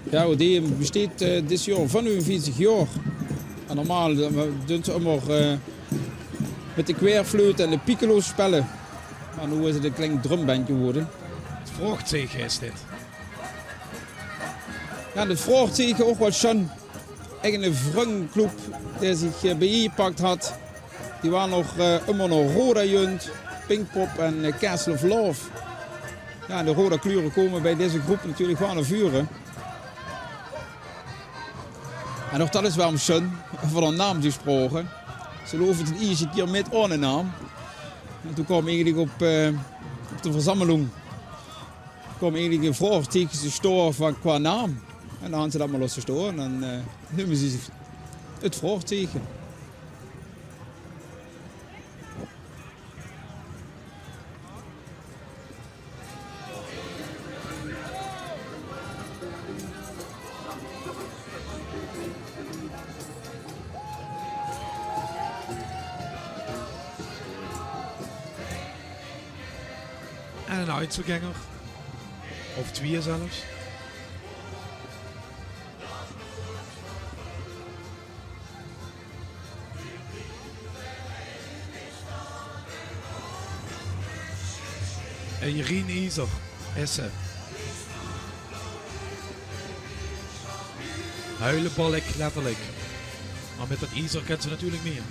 Ja, Odeën bestaat dit jaar 45 jaar. En normaal doen ze allemaal met de kweerfluit en de piccolo spelen. Maar nu is het een klein drumbandje geworden. Het vraagteken is dit. Ja, het vraagteken ook wel schon. Echt een vriendclub die zich bijgepakt had. Die waren nog immer nog Roda Junt, Pinkpop en Castle of Love. Ja, de rode kleuren komen bij deze groep natuurlijk wel naar vuren. En nog dat is wel een schön, van een naam gesproken. Ze geloven het eerste keer met ohne naam. En toen kwam eigenlijk op de verzameling eigenlijk een vraagteken te staan van qua naam. En dan hadden ze dat maar los te staan en dan noemen ze het vraagteken. En een uitverganger. Of 2 zelfs. En Jerien Iser, Essen. Huilenbalk, letterlijk. Maar met dat Iser kent ze natuurlijk meer.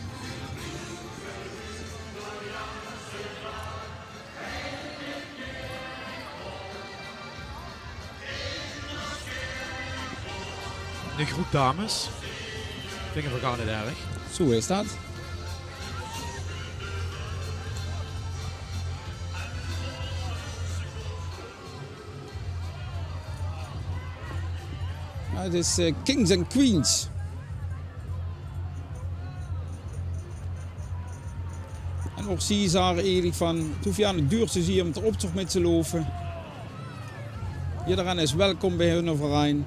De groep dames. Vinden we gaan het erg. Zo is dat. Het is Kings and Queens. En voor Caesar eigenlijk van, het hoeft ja het duurste zie je om de optocht met te lopen. Iedereen is welkom bij hun verein.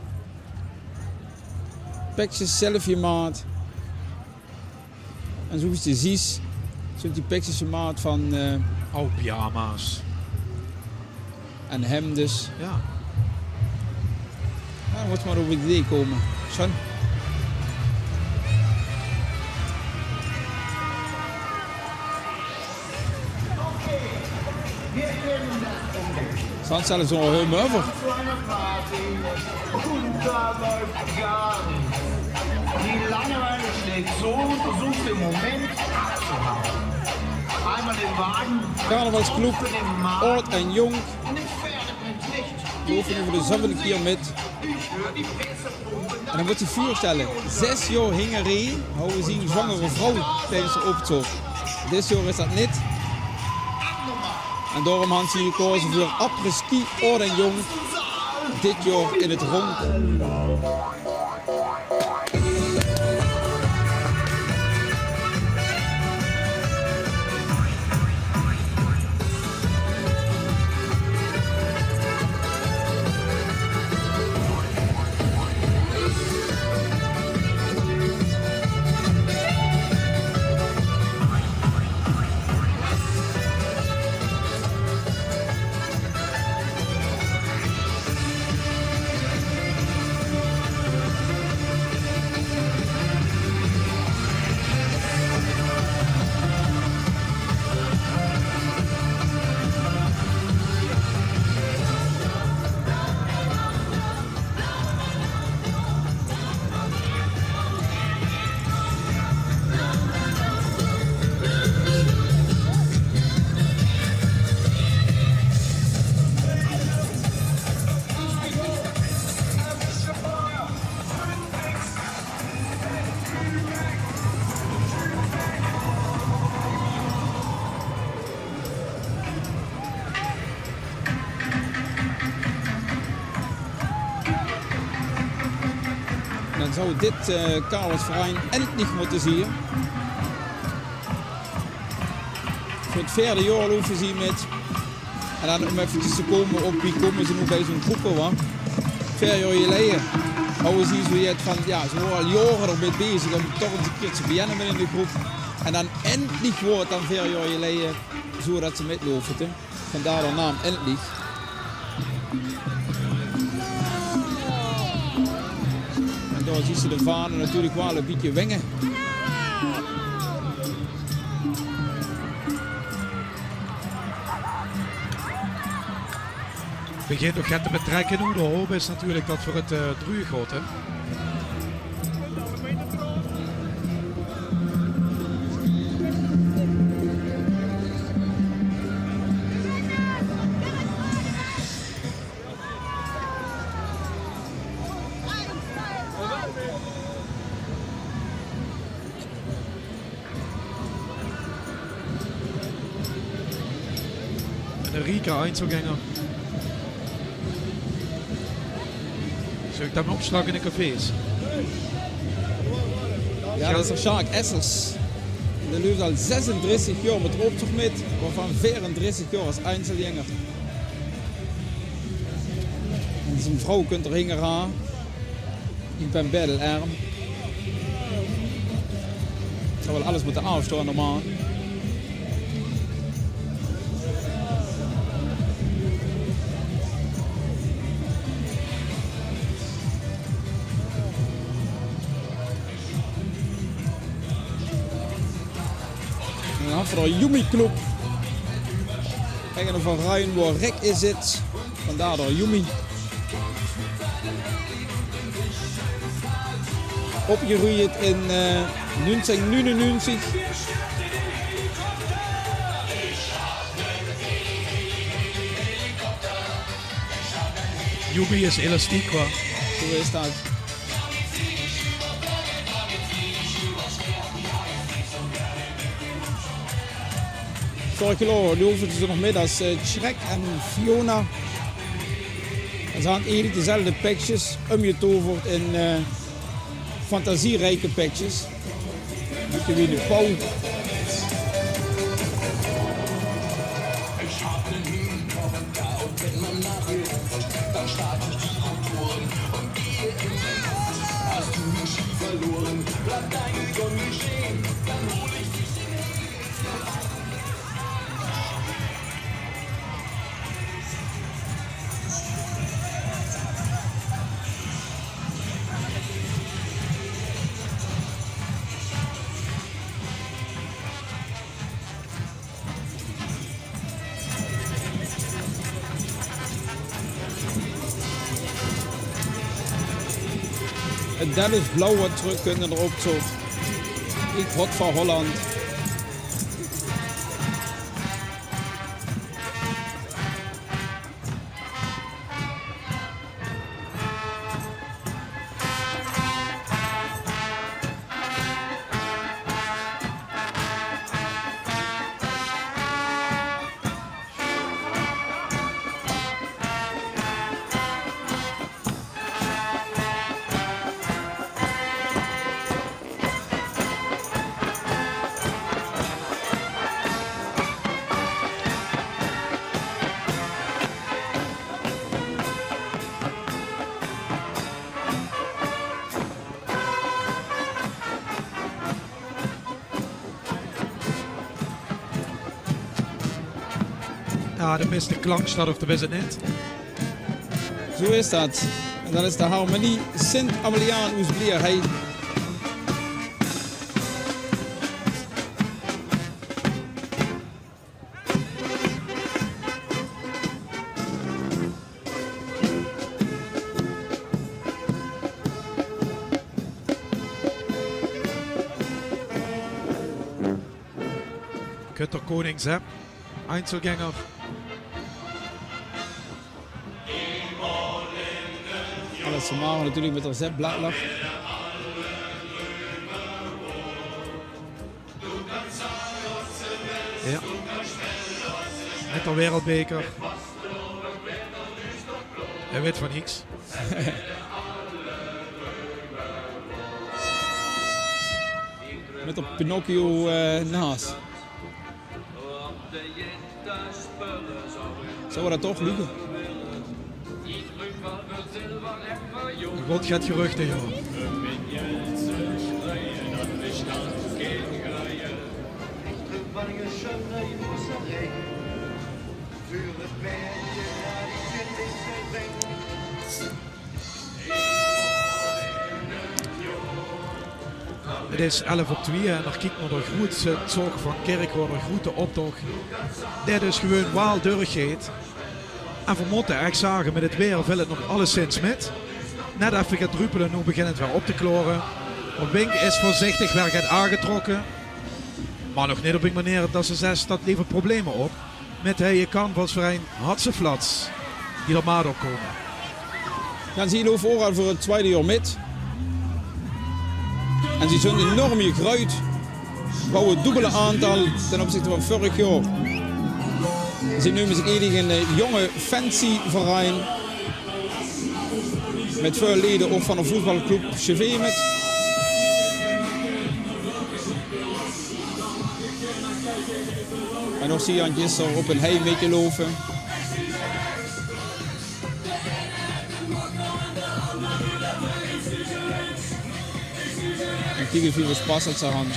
Pakjes zelf je maat. En zoals je ziet, zijn die pakjes je maat van... pyjama's. En hemdes. Ja. Dan moet maar op het idee komen. Son. Son zelfs nog heel over. Die Langeweile schlägt so und du suchst im Moment abzuhauen. Einmal den Wagen. Carnavalsclub, oud en jong. Lopen nu voor de 7e keer met. En dan moet je voorstellen, 6 jaar hingerij houden ze een zwangere vrouw tijdens de optocht. Dit jaar is dat niet. En daarom hebben ze gekozen voor après-ski, oud en jong. Dit jaar in het rond. Dan zou dit Carnavalsverein endlich moeten zien. Voor het 4e jaar lopen ze met. En dan om even te komen op wie komen ze nu bij zo'n groepen. 4 jaar geleden houden ze zoiets van, ja, ze waren al jaren ermee bezig om toch eens een keer te beginnen met in de groep. En dan endlich wordt het dan 4 jaar geleden zo dat ze metlopen. Vandaar de naam endlich. Daar zien ze de vanen natuurlijk wel een beetje wengen. Begint nog te betrekken hoe de hoop is natuurlijk dat voor het druig gaat. Hè? De Rika Einzelgänger. Zou ik dat opslag in de cafés? Ja, dat is er Sjaak Essels. Die loopt al 36 jaar met optocht met, waarvan 34 jaar als Einzelgänger. En zijn vrouw kunt er hingen aan. Ik ben beddelarm. Zou wel alles moeten afstaan normaal. Voor de Yumi Club. Kijk van Rijn waar Rek is het. Vandaar de Yumi. Opgegroeid in 1999. Yumi is elastiek hoor. Zo is dat. Vorig jaar lopen ze nog met als Shrek en Fiona. En ze hadden eigenlijk dezelfde pakjes omgetoverd in fantasierijke pakjes. Weet je wie de pauw? dann starte ich die Motoren und gehe in den Ort. Hast du den Ski verloren, bleibt deine Stunde stehen, dann hol ich dich in den Dennis Blauw wat terug kunnen erop zo. Ik word van Holland. Ja, de beste klank staat of de beste net. Zo is dat. En dan is de harmonie Sint-Ameliaan Oesblier. Hij Kutter Konings, hè? Einzelgänger. alles te maken natuurlijk met Recept Blattler. Ja. Met de wereldbeker. Hij weet van niks. Met op Pinocchio naast. Zou dat toch lukken? God gaat geruchten, joh. Het is 11:02 en dan kijkt naar de grootste zorg van Kerkrade, de grote optocht. Dit is gewoon wel doorgeet. En we moeten echt zagen, met het weer viel het nog alleszins met. Net even gaat druppelen, nu begint het weer op te kloren. De Wink is voorzichtig weer gaat aangetrokken. Maar nog niet op een manier dat ze zegt, dat levert problemen op. Met je canvasverein Hatseflats, die er maar op komen. Dan zie je vooral voor het tweede jaar met. En ze zijn enorm gegroeid. Bouwen het dubbele aantal ten opzichte van vorig jaar. Ze noemen zich eigenlijk een jonge fancy verein. Met veel leden ook van de voetbalclub CV met. En nog zie je aan gisteren op een hei beetje lopen. En kijk eens wie Spaß uit zijn hand.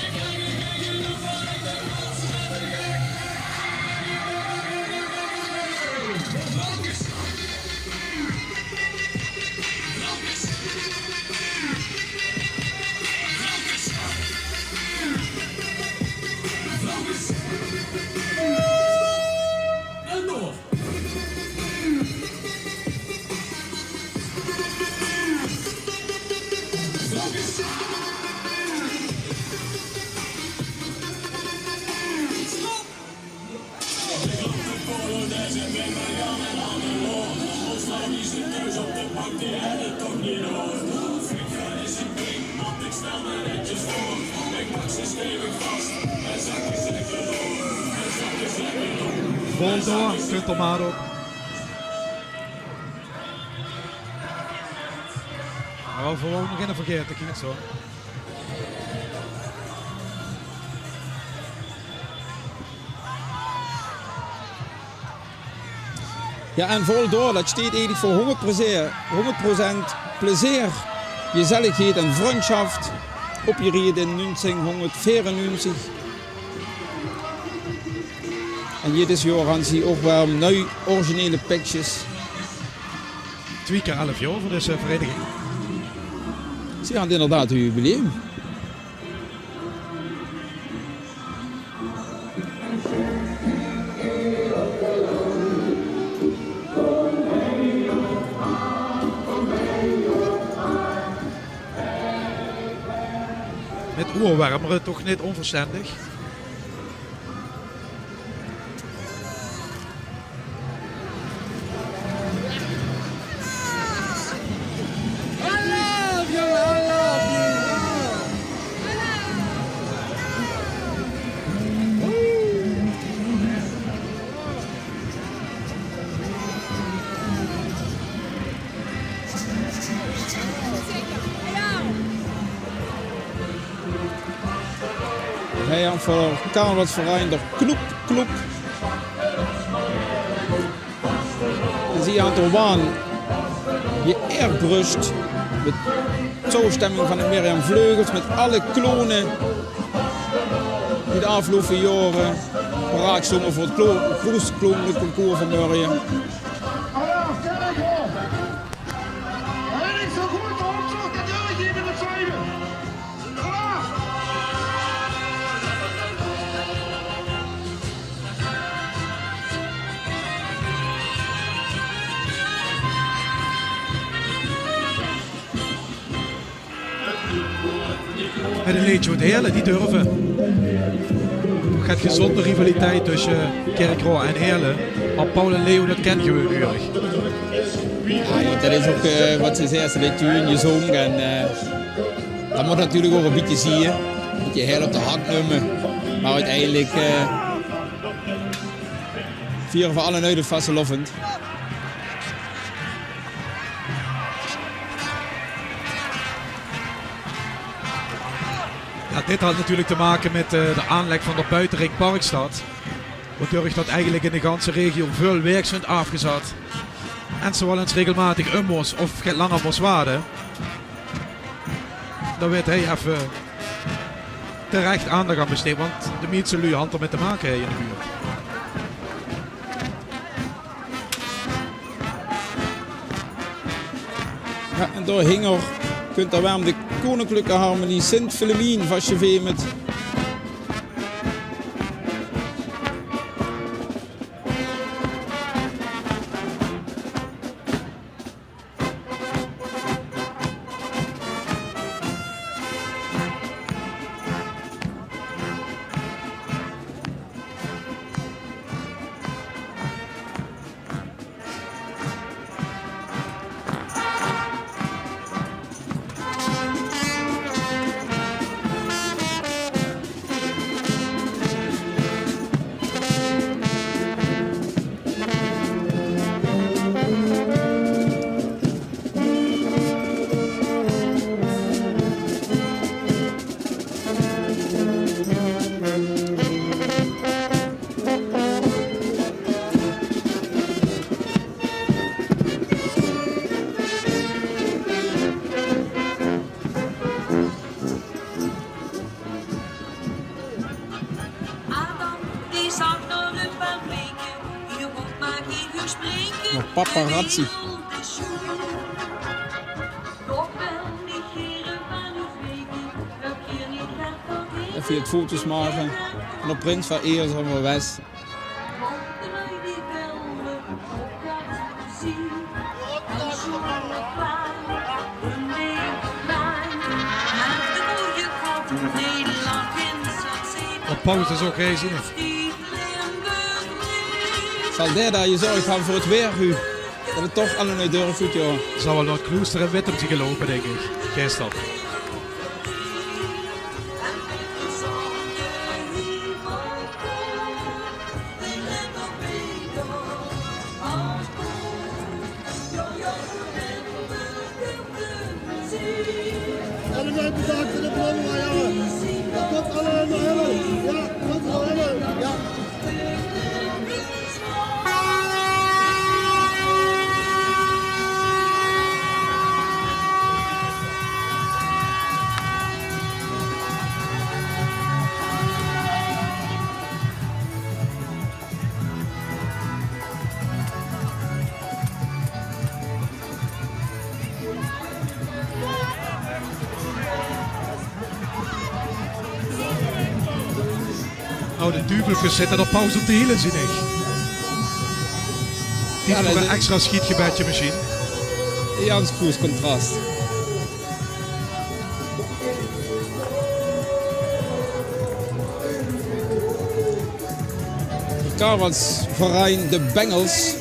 Vol door, kunt er maar op. Maar we gewoon nog in een vergeten, kijk zo. Ja, en vooral door, dat steht eigenlijk voor 100% plezier, gezelligheid en vriendschaft. Opgericht in 1994. En jedes jaar gaan ze ook wel nieuwe originele pakjes. 2 keer 11 jaar voor deze vereniging. Ze gaan inderdaad een jubileum. Met oorwarmeren toch niet onverstandig. Hij aan voor carnavalsverein de Knoep. En zie je aan de waan je erbrust met toestemming van de Mirjam Vleugels, met alle klonen die de afgelopen jaren paraat stonden voor het grootste klonende concours van Mirjam. En een leedje wat Heerlen, die durven. Er gaat gezonde rivaliteit tussen Kerkrade en Heerlen. Maar Paul en Leo, dat ken je wel urig. Ja, dat is ook wat ze zeggen, ze weet je zong. En dat moet natuurlijk ook een beetje zien. Een beetje heel op de hak nemen. Maar uiteindelijk vieren we allen uit het vastelovend. Ja, dit had natuurlijk te maken met de aanleg van de buitenring Parkstad. Waardoor dat eigenlijk in de ganse regio veel werk afgezet. En zowel eens regelmatig Ummos of langer moest waden. Dan werd hij even terecht aandacht aan besteed, want de meeste lui hand er met te maken in de buurt. Ja, en door Hinger kunt daar warm de Koninklijke Harmonie Sint-Filemien vastjeveen met paparazzi. Even het foto's maken en op prins van eer zijn we west. Op pauze is ook gezien. Zal daar je zorg gaan voor het weer, u? Dat het toch alle nooit durft, ja. Zal wel naar Kloester en Wittem gelopen, denk ik. Gisteren. Allemaal bedankt voor de plannen, maar ja. Dat komt allemaal naar Hellen. Ja, dat is Hellen. Ja. Oh, de Duvelkes zitten op pauze op de hielen, zie ik. Dit Ja, voor dat- een extra schietgebedje misschien. Jans groot contrast. De carnavalsverein de Bengels.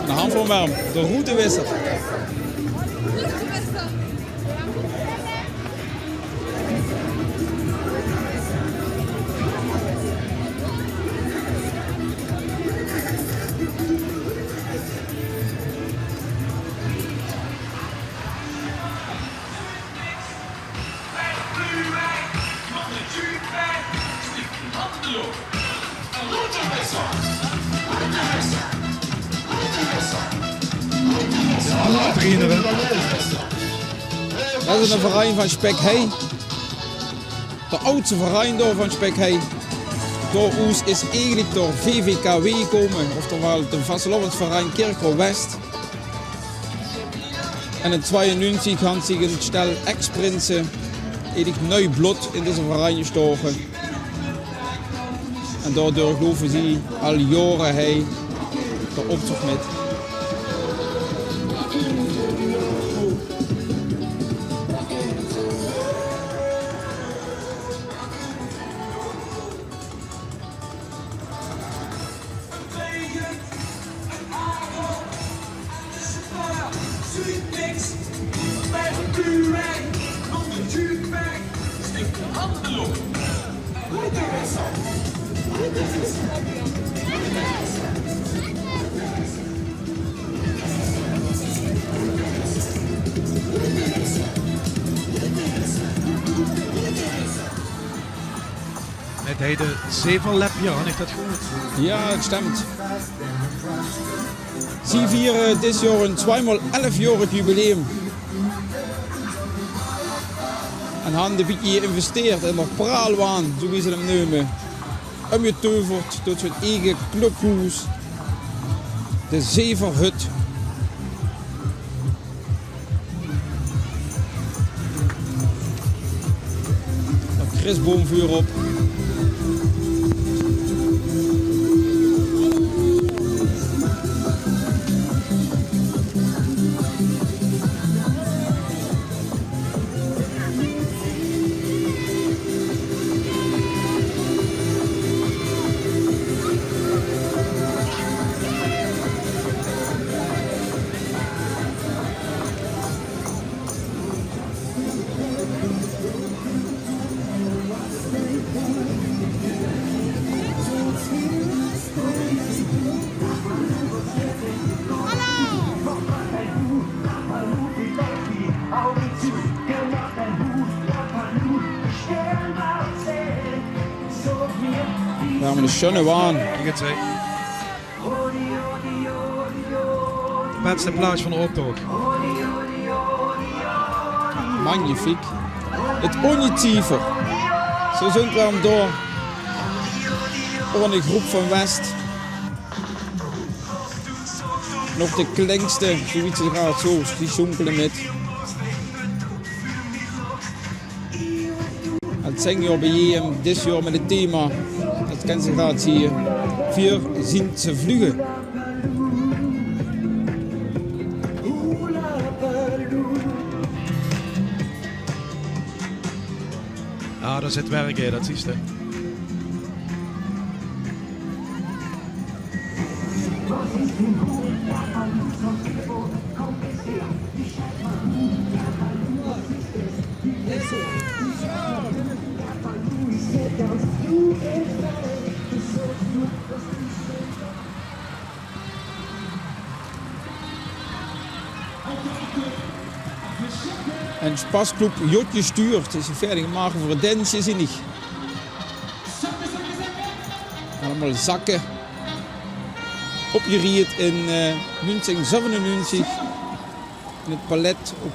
De handvelwerm, de routewisser. Dat is een verein van Spekhey. De oudste verein door van Spekhey. Door ons is eigenlijk door VVKW gekomen, oftewel de Vastelovensverein Kerkro West. En in 92 gaan zich een stel ex-prinsen eigenlijk nieuw bloed in deze verein gestoken. En daardoor geloven ze al jaren hij de optocht met. Met hij de Zevenlepjaan, heeft dat gehoord? Ja, het stemt. Ze vieren dit jaar een 2x11-jarig jubileum. En hebben een beetje geïnvesteerd in de praalwaan, zo wie ze hem noemen. Omgetoverd tot zijn eigen clubhuis. De Zeverhut. Een christboomvuur op. We hebben een schöne waan. Ik het zei. De beste plaats van de optocht. Magnifiek. Het onjetiever. Zo zijn we hem door. Een groep van West. Nog de klinkste, zoiets gaat zo, die zonkelen met. Het senior BM dit jaar met het thema, dat kan ze graag zien, 4 zien ze vliegen. Ja, dat zit werk in, dat zie je. En Spasclub Jotje stuurt, is fertig gemaakt voor een dansje zinnig. Allemaal zakken. Opgericht in 1997 in het palet op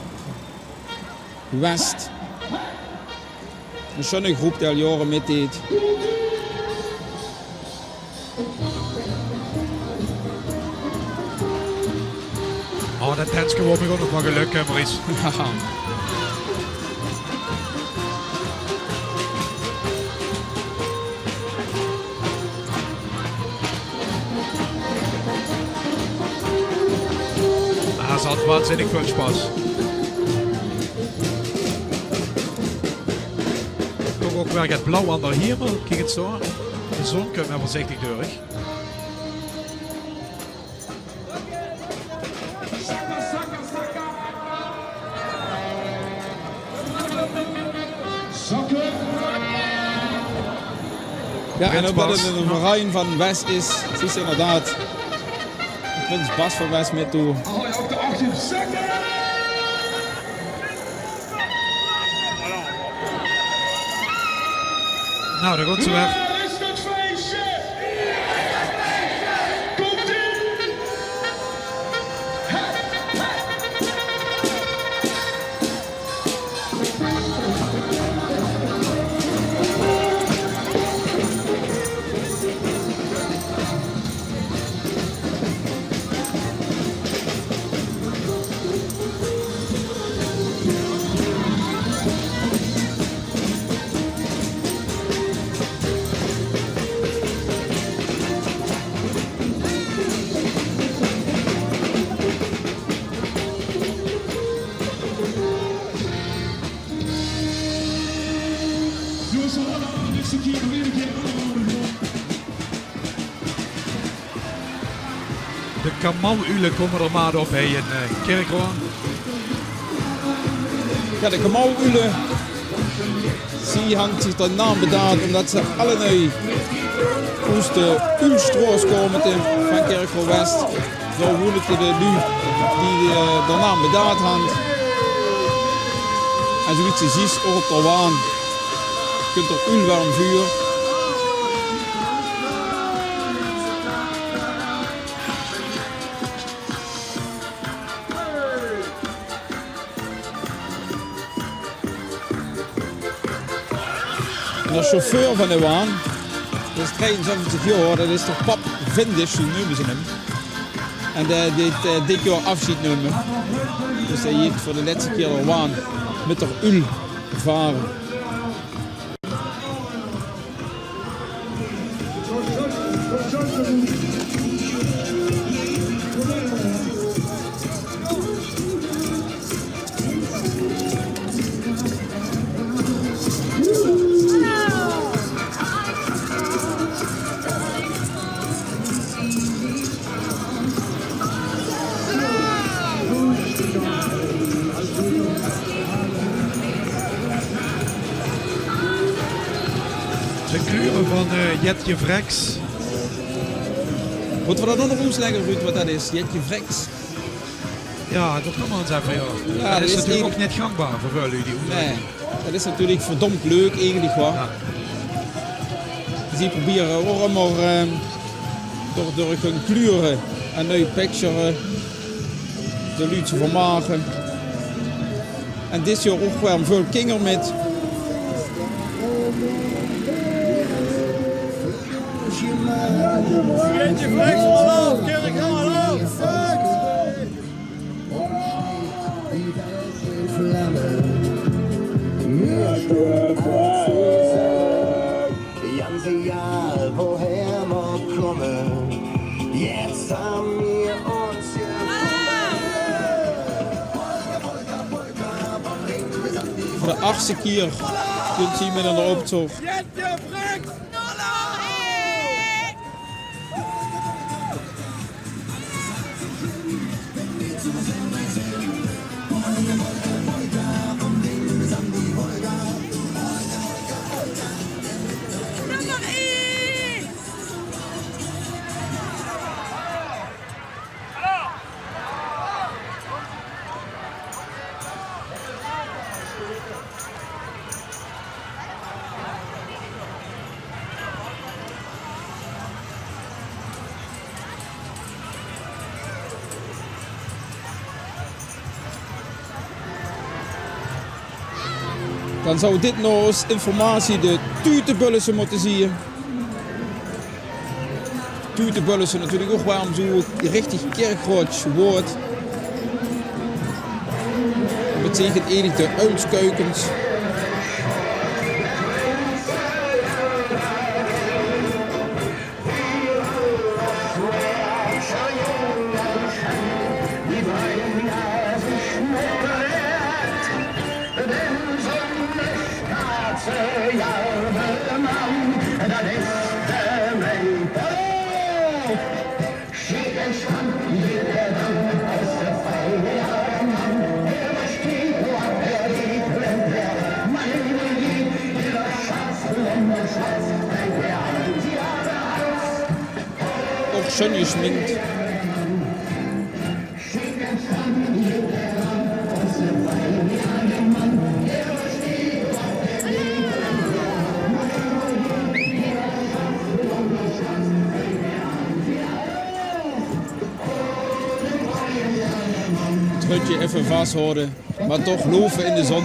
West. Een schöne groep die al jaren meedeed. Oh, dat tensje wordt me ook nog wel geluk, Maurice. Ze had waanzinnig veel spas. Toch ook weer het blauw aan de hemel. Kijk het zo. De zon komt maar voorzichtig door. Ja, en omdat het een verein van West is, zie je inderdaad Prins Bas van West met toe. Op de 18 seconden. Nou, daar gaat ze weg. Waar is het feestje? Komt in! De Kamau-Ule komen er maar op in Kerkroo. Ja, de Kamau-Ule, zie hangt zich de naam bedaard omdat ze alle nu uit de Ulstroos komen van Kerkroo West. Zo moeilijk de nu die de naam bedaard hangt. En zoiets je ziet, ook op de waan, kunt er Ulwarm vuur. De chauffeur van de waan, dat is 73 jaar, dat is toch Pap Vindisch, zo noemen ze hem. En dit jaar afschiet nemen. Dus hij heeft voor de laatste keer de waan met de Ul varen. De kleuren van Jetje Vrex. Moeten we dat nog omsleggen, Ruud, wat dat is? Jetje Vrex? Ja, dat kan maar eens even, ja. Ja, dat is natuurlijk ook niet gangbaar voor jullie. Nee, dat is natuurlijk verdomd leuk eigenlijk hoor. Ja. Dus die proberen ook allemaal door hun kleuren en nieuwe picture de luid te vermaken. En dit jaar ook wel veel kinderen met. Jetje Vrex, hallo, Kerkroo, hallo. Ganze Jahr, woher wir kommen, jetzt haben wir uns Voor de 8e keer kunt u met een optocht. Jetje Vrex, Dan zou dit nog als informatie de tutenbullen moeten zien. Tutenbullen natuurlijk ook waarom zo richtig Kerkroo wordt. betekent eigenlijk de uitskuikens. Auch schön geschminkt. Truitje even vasthouden, maar toch lopen in de zon.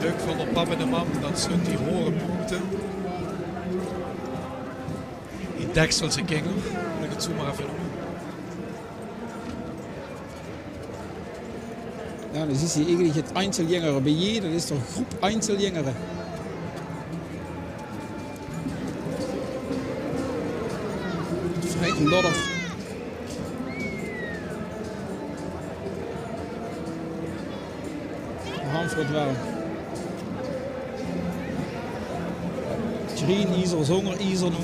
Leuk van de pap en de mam dat ze die horen moeten. Die Dekselse Kinger, moet ik het zo maar even noemen. Ja, dan zie je eigenlijk het Einzeljängere bij je, dat is toch een groep Einzeljängere. Vrij loddig. Hanfred warm. Green Iser, Zonger Iser nu.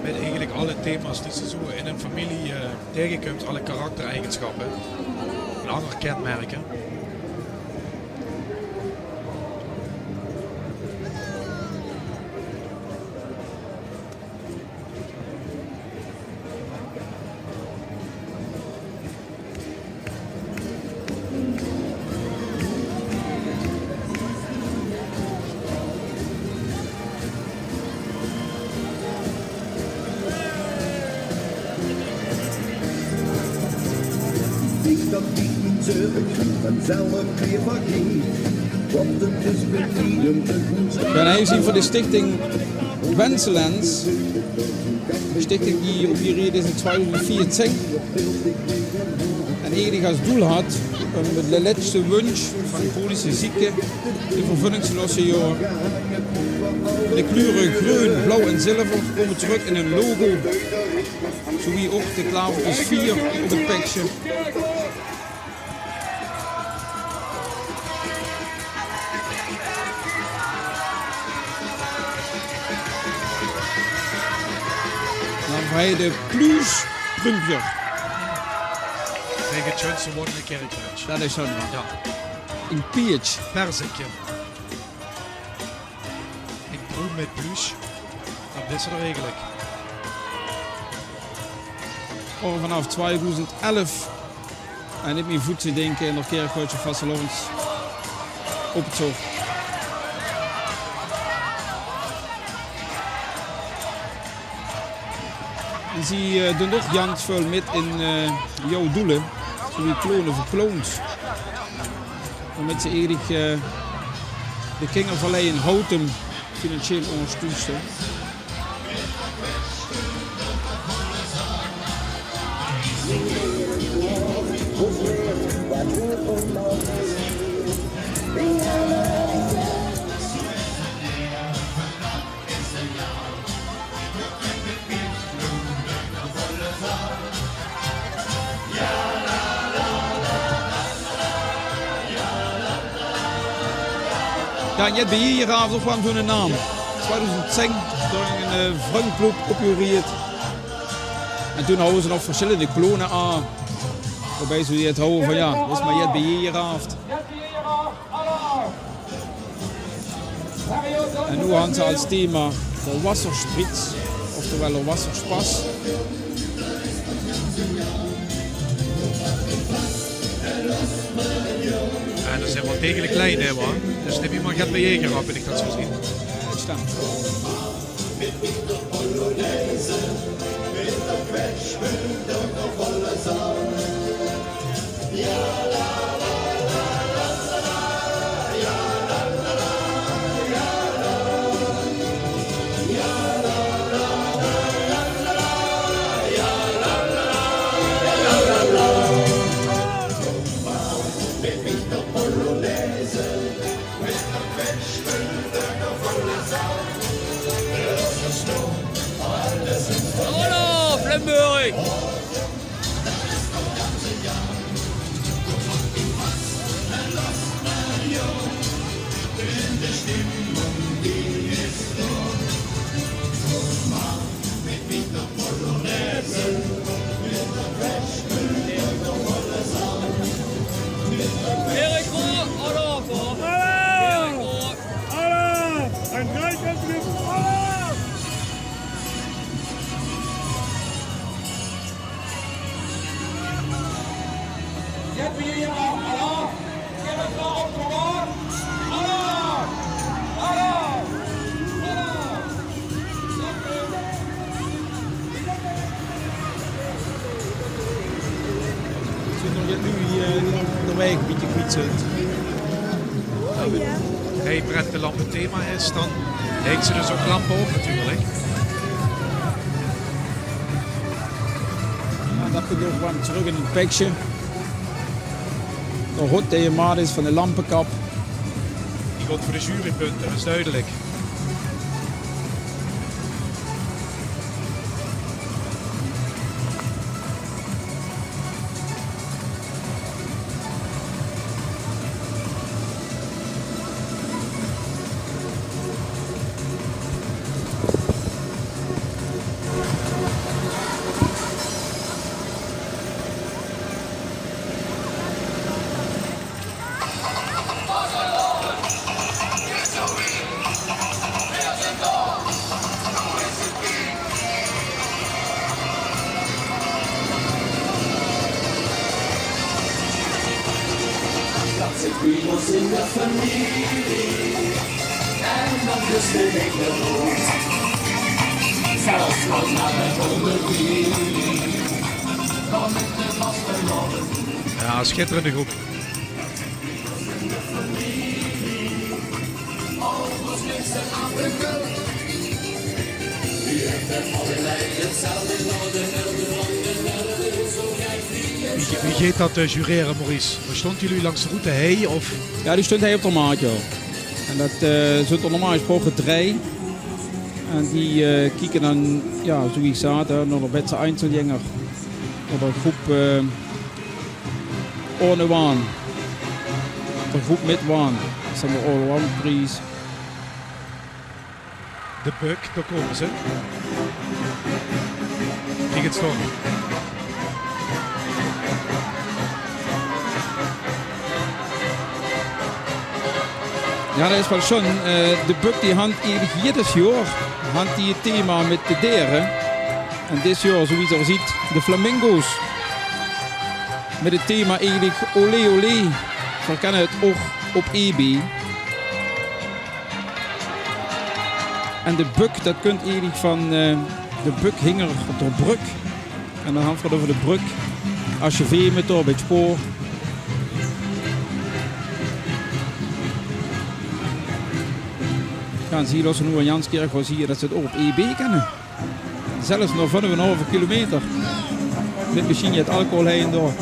Met eigenlijk alle thema's die ze zo in een familie tegenkomt, alle karaktereigenschappen en andere kenmerken. Dat ik niet zeuren, vanzelf weer verging. Want het is bevrijdend te goed. Ik ben even voor de stichting Wenselens. De stichting die op die reden is in 2014. En eigenlijk als doel had om de laatste wens van chronische zieken in vervulling te lassen. De kleuren groen, blauw en zilver komen terug in een logo. Zo wie ook de klavertjes 4 op het pakje. Dan ga je de plus pumpje. Tegen het schönste woord in de kerkruis. Dat is zo. Ja. Een peach. Perzikje. In groen met plus. Dat is er eigenlijk. Al vanaf 2011. En niet meer voeten denken in de kerkruisje Vastelovens. Op het zorg. En zie je de nog Jans veel met in jouw doelen. Zo die klonen verkloond. Omdat ze eigenlijk de Kingervallei in Houten financieel ondersteunen. Ja, en jetzt ben je hier af op zo'n naam. 2010 door een vrouwenclub opgehuurd. En toen hadden ze nog verschillende klonen aan. Waarbij ze het houden van ja, dat is maar Jet bij je raft. En nu hadden ze als thema de wasserspritz, oftewel de wasserspas. En dat zijn wel degelijk kleine, hoor. Dus neem je maar Jet bij Jeger af, en ik dat zo zien. Stimmt. Hallo, Flemburg! Erik Rohr, hallo! Hallo! Hallo! Ein Dreikampfgriff! Hallo! Jet bij je hallo! Erik Rohr op gewoon! Hallo! Hallo! Zit nog net nu de weg een beetje kwijt zit. Hey, Brett, de lampenthema is, dan heekt ze dus ook lampen op natuurlijk. En dat komt ook gewoon terug in het pekje. De hot thema is van de lampenkap. Die gaat voor de jurypunten, dat is duidelijk. Primos in der Familie, en dat is de hele rood. Zelfs van naar de onderwiel, dan met de vaste rollen. Ja, schitterende groep. Alvast niks en Afrika. Die heeft er allerlei hetzelfde nodig, Wie gaat dat jureren, Maurice? Stonden jullie langs de route heen? Of? Ja, die stond hij op de maat, joh. En dat zit er normaal gesproken 3. En die kijken dan, ja, zoals ik zei, naar de beste Einzelgänger. Naar de groep ohne Waan. De groep met Waan. Dat zijn de All-Round prijs. De Buck, daar komen ze. Kijk het storm. Ja, dat is wel schön. De Buck die hand eigenlijk jedes jaar hand die het thema met de dieren. En dit jaar, zoals je ziet, de flamingo's. Met het thema eigenlijk olé olé. We kennen het ook op EB. En de Buck, dat kunt eigenlijk van de Buck hinger op de brug. En dan hangt het over de brug. Als je vee met door bij het spoor. Ja, zie je als we nu aan Janskerk zie je dat ze het ook op EB kennen. Zelfs nog 5,5 kilometer. Met misschien het alcohol heen door.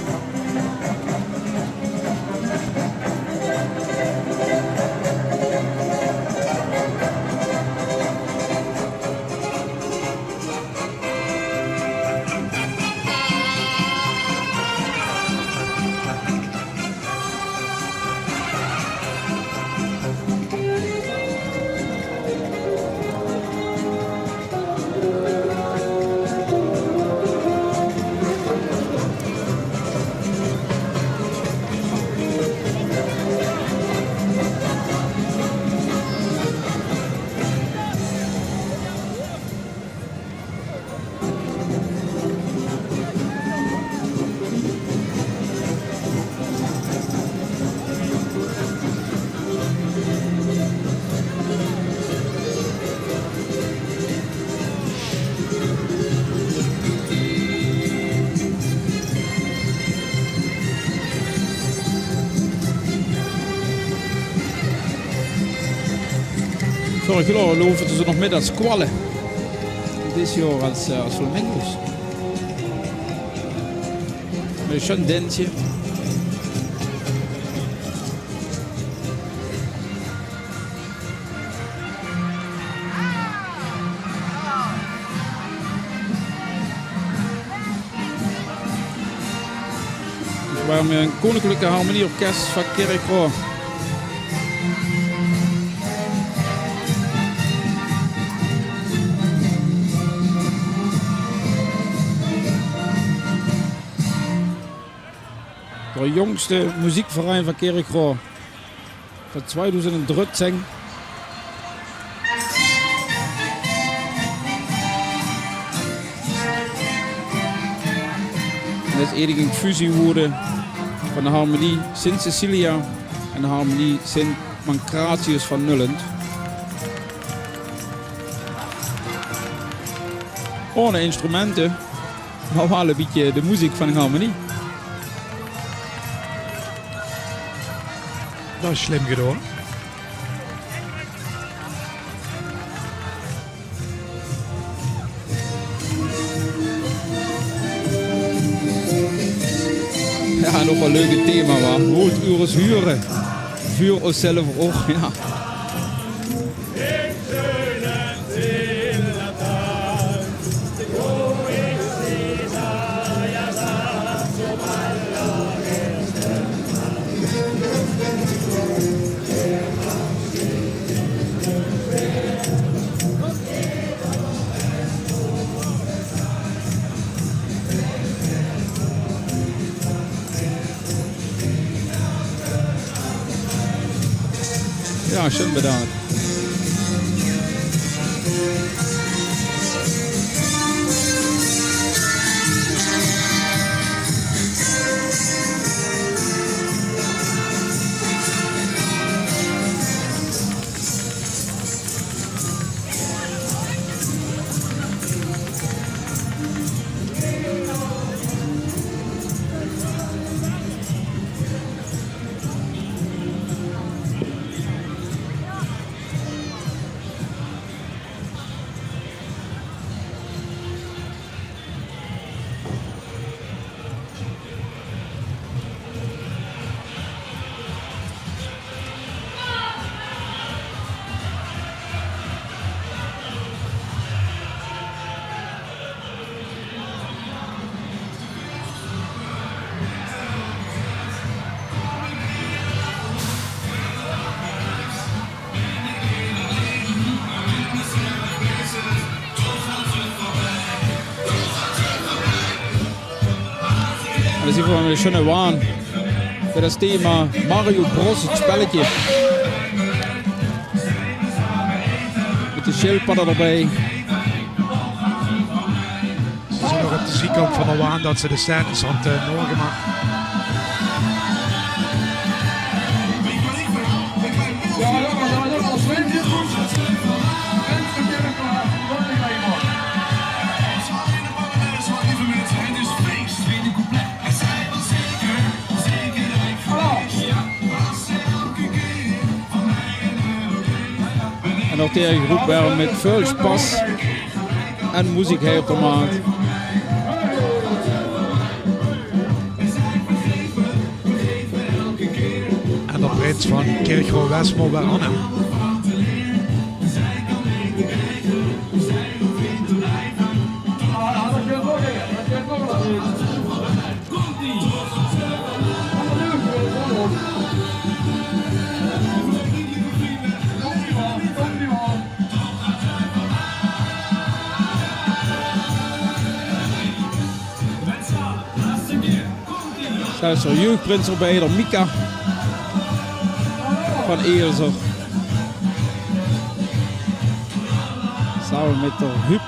Vorig jaar loofden ze nog met als kwallen. Dit jaar als Flamingos. Met een schoon dentje. We hebben een koninklijke harmonieorkest van Kerkrade. De jongste muziekverein van Kerkrade. Van 2013. Dat is eerder een fusie geworden van de harmonie Sint Cecilia en de harmonie Sint Pancratius van Nullend. Ohne instrumenten, maar wel een beetje de muziek van de harmonie. Dat is slim gedaan. Ja, nog een leuke thema was. Woorduurs huren. Vuur onszelf ook, ja. Ja, schön bedankt. Dat is gewoon een schöne waan voor dat thema Mario Bros, het spelletje. Met de schildpadden erbij. Ze zijn nog op de ziekkamp van de waan dat ze de scènes aan het morgen maken. En nog tegen groep waren met vuilspas en muziek op de maand. En de prins van Kerkrade Westmo bij Anne. Daar is er jeugdprins erbij, de Mika van Eerser. Samen met de Huub.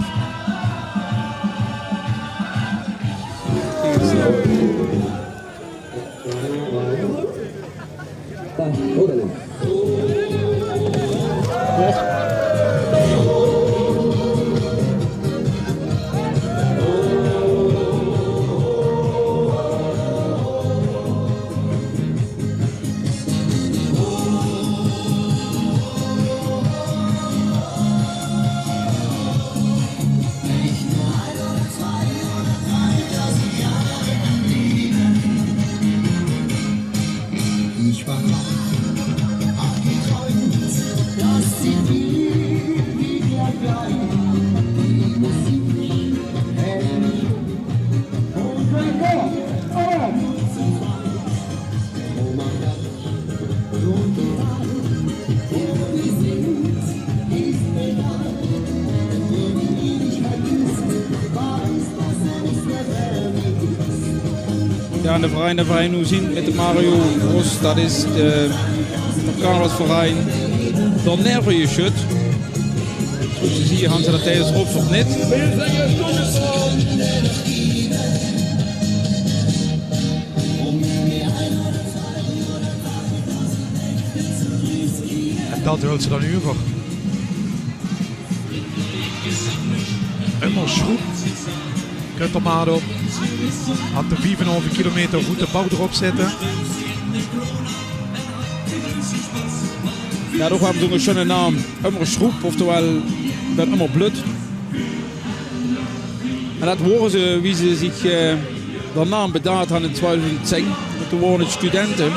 Ja, en de verein dat wij nu zien met de Mario Bros, dat is de carnavalsverein de Nervië Schut. Zoals je ziet gaan ze dat tijdens opzocht niet. En dat hult ze dan over. Helemaal schroep. Kuttermado. Had de 4,5 kilometer route bouw erop zitten. Ja, toch hebben ze een schöne naam. Helemaal schroep, oftewel dat helemaal blut. En dat horen ze wie ze zich de naam bedaard hadden in 2010. Toen waren het studenten.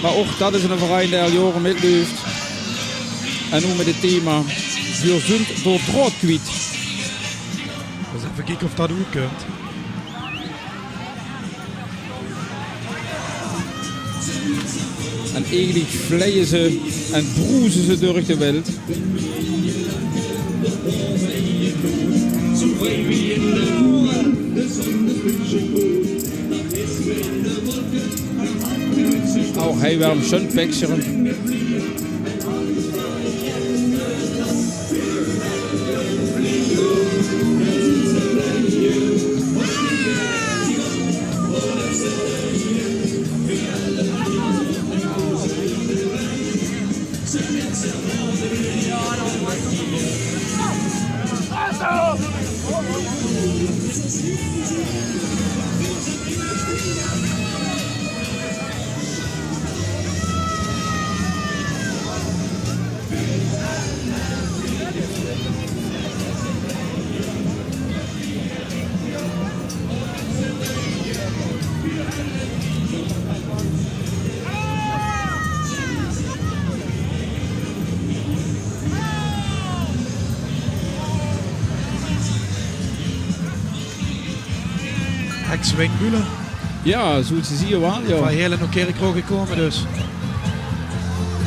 Maar ook dat is een verein die al jaren meeluift. En nu met het thema Wir sind door drood kwijt. Dus even kijken of dat ook kunt. En eigenlijk vleien ze en broezen ze door de wereld. Auch hij wil hem schön picturen. Ex-Winkbulen. Ja, zoals je ziet wel. Ja. Van heel naar Kerkroo gekomen dus.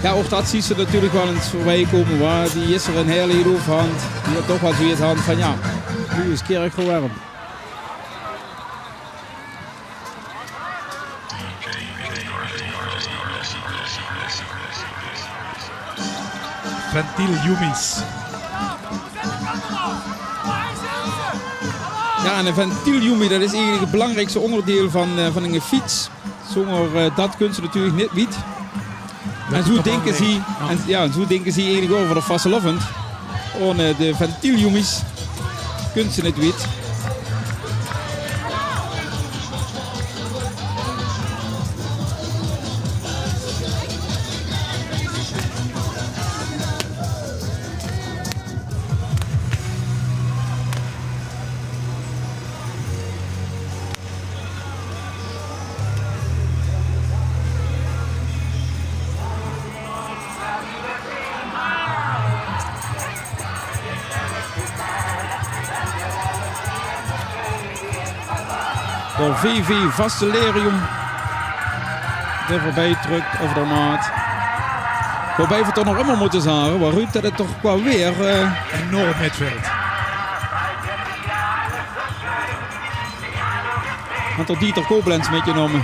Ja, ook dat ziet ze natuurlijk wel eens voorbij komen. Waar. Die is er een hele hoofdhand. Die heeft toch wel zoiets hand van ja, nu is Kerkroo warm. Ventieljumis. Ja, en een ventieljumi, dat is eigenlijk het belangrijkste onderdeel van een fiets. Zonder dat kun je natuurlijk niet weten. En zo denken ze, zo denken ze eigenlijk over de vastelovend. Ohne de ventieljumis kun je niet weten. Door VV Vastellerium er voorbij drukt over de maat. Waarbij we toch nog immer moeten zeggen, waaruit dat het toch qua weer enorm midveld. Want tot Dieter Koblenz meegenomen.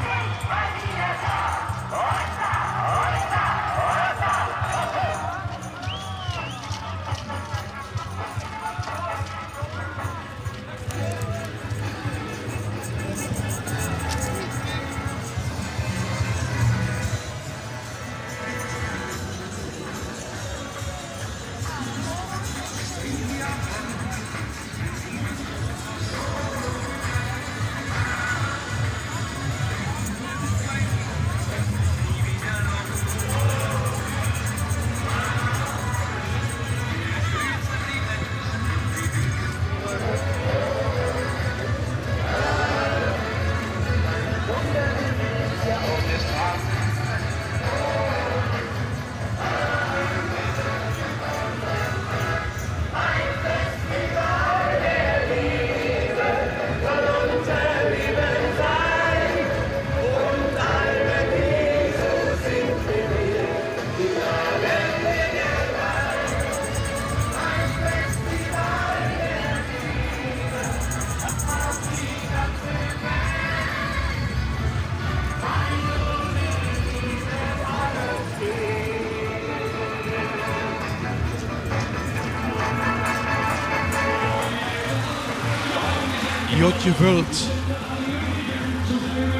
Jotje Vult.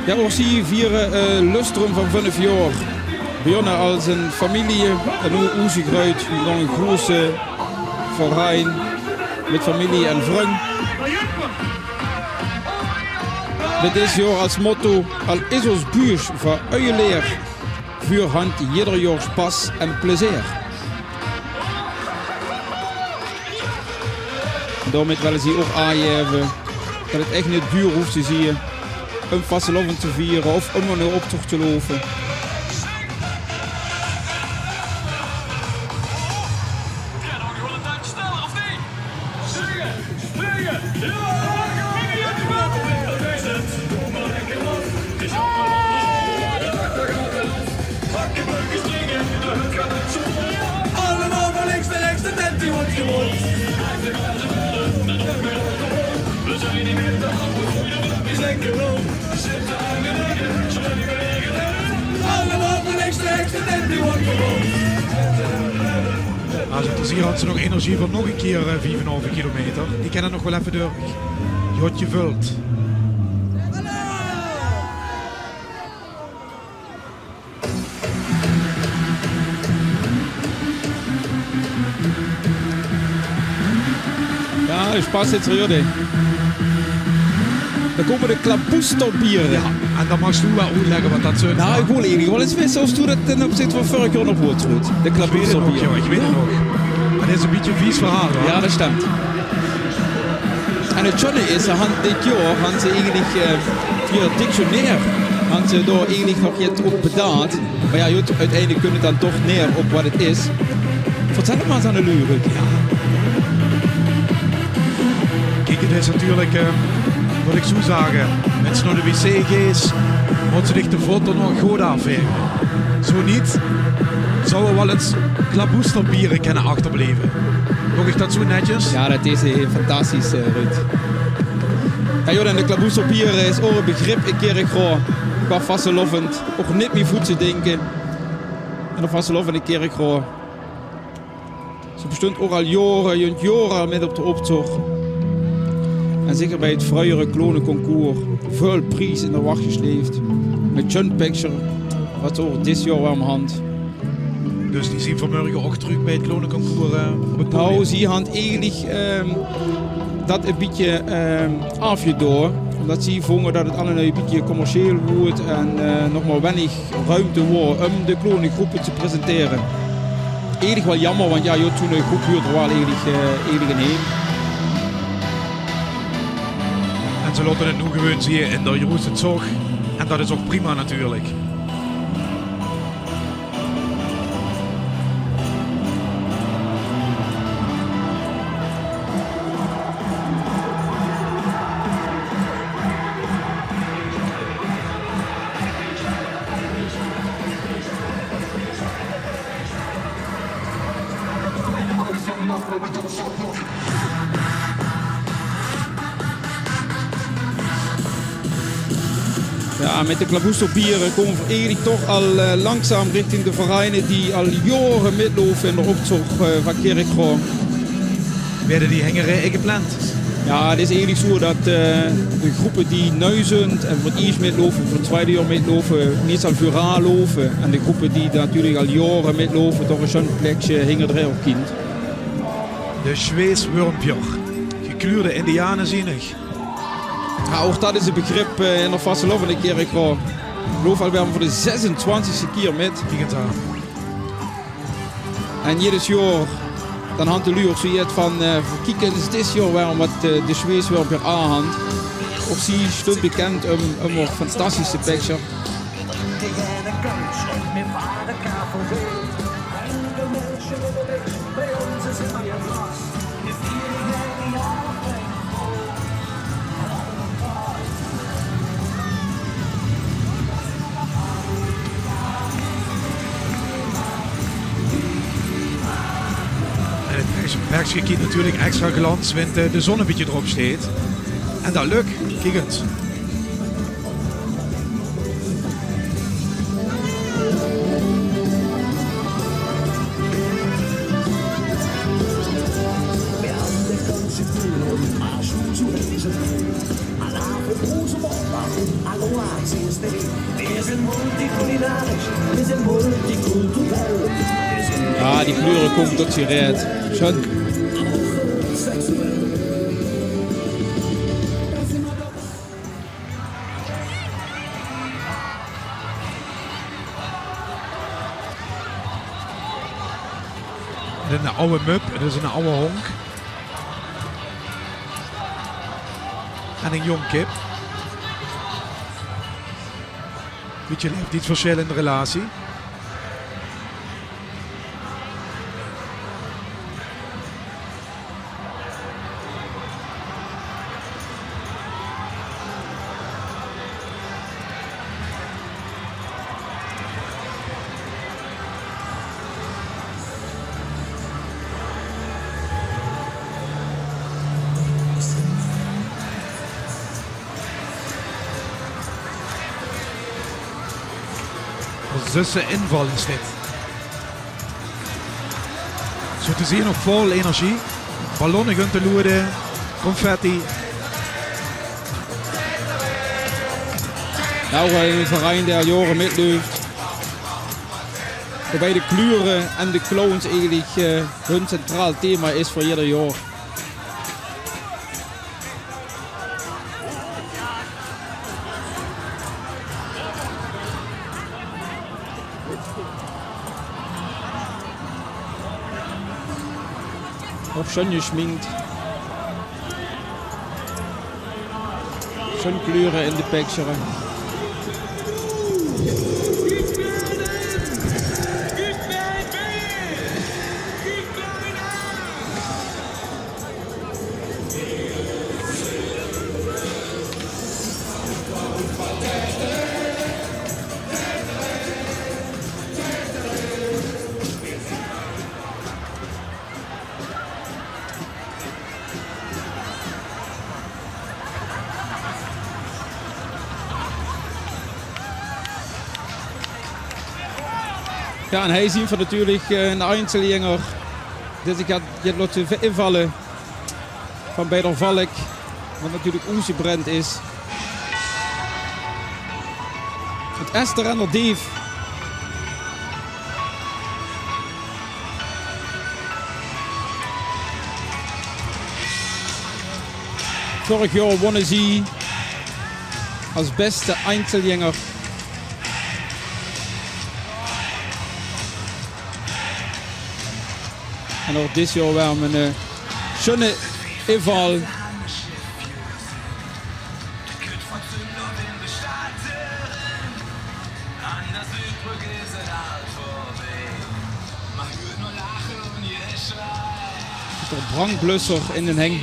Ja, ook zie je vieren lustrum van 5 jaar. Begonnen als een familie, een oezigruid, een grote verein met familie en vriend. Dit is jaar als motto, al is ons buurs voor uileer, vuurhand ieder jaar pas en plezier. Daarmee willen ze ook aangeven dat het echt niet duur hoeft te zien om vastelovend te vieren of om een optocht te lopen. Allemaal van links naar rechts, de tent die wordt gewonnen. We zijn niet meer te houden, we zijn gewoon. Allemaal van links naar rechts, de tent die wordt gewonnen. Als het hier had ze nog energie voor nog een keer 4,5 kilometer. Die kennen nog wel even door. Jotje Vult. Ja, de Spaß zit er jullie. Dan komen de klapoesterbieren. Ja, en dan mag je wel uitleggen wat dat zijn. Nou, ik wil eigenlijk wel eens weten als toen dat ten opzichte van vorig jaar nog wordt terug. De klapoesterbieren. Ik weet het nog. Maar dit is een beetje een vies verhaal, hoor. Ja, dat stemt. En het Johnny is, dit jaar hadden ze eigenlijk via het dictionair hadden ze daar eigenlijk nog iets op bedacht. Maar ja, uiteindelijk kunnen het dan toch neer op wat het is. Vertel het maar eens aan de luren. Ja. Kijk, het is natuurlijk, wat ik zou zeggen, mensen naar de wc gaan, moeten zich de foto nog goed afvegen. Zo niet, zouden we wel eens klapoesterbieren kunnen achterblijven. Nog ik dat zo netjes? Ja, dat is fantastisch, Ruud. Ja, joh, en de klapoesterbieren is ook een begrip in Kerkrade. Qua vastelovend, ook niet meer voet te denken. En de vastelovende Kerkrade. Ze bestond ook al jaren met op de optocht. En zeker bij het vrije klonenconcours veel prijs in de wacht gesleept. Met John Picture, wat ook dit jaar aan de hand. Dus die zien vanmorgen ook terug bij het klonenconcours op het podium? Nou, ze hadden eigenlijk dat een beetje afgedaan. Omdat ze vonden dat het allemaal een beetje commercieel wordt en nog maar weinig ruimte wordt om de klonengroepen te presenteren. Eigenlijk wel jammer, want ja, toen de groep huurde wel eigenlijk een heen. En ze laten het nu gewoon zien in de Jeroen Zog. En dat is ook prima natuurlijk. Ja, met de klapoesterbieren komen we eigenlijk toch al langzaam richting de vereinen die al jaren midlopen in de optocht van Kerkrade. Werden die hengerijen gepland? Ja, het is eigenlijk zo dat de groepen die nu zijn en voor het eerst midlopen, voor het tweede jaar midlopen, niet al viraal lopen. En de groepen die natuurlijk al jaren midlopen, toch een zo'n plekje hingen er ook kind. De Zweeswurmpjer. Gekleurde indianenzinnig. Ja, ook dat is een begrip in de vastelovende Kerkrade. Ik geloof al, we hebben voor de 26e keer met. En ieder jaar dan hangt de luur zoiets van kijk, het is dit jaar waarom wat de Zweeswurmpjer aanhand. Ook zie stond bekend om een fantastische picture. Bergske kiet natuurlijk extra glans, want de zon een beetje erop steekt. En dat lukt, kijk het. Ja, die kleuren komen tot zijn reed. Schön. En een oude mub, en dat is een oude honk. En een jong kip. Beetje leeft iets verschil in de relatie. Zussen inval is dit. Zo te zien nog vol energie. Ballonnen gaan te loeren. Confetti. Nou, een verein die al jaren meeloopt. Waarbij de kleuren en de clowns eigenlijk hun centraal thema is voor ieder jaar. Auch schön geschminkt. Schön kleuren in de picture. Ja, en hij zien van natuurlijk een Einzelgänger. Dus ik had laten invallen van bij de Valk, wat natuurlijk uitgebrand is. Het Esther en de Dief. Vorig jaar wonnen ze als beste Einzelgänger. En ook dit jaar weer met een schöne inval. Er brandblusser in den heng.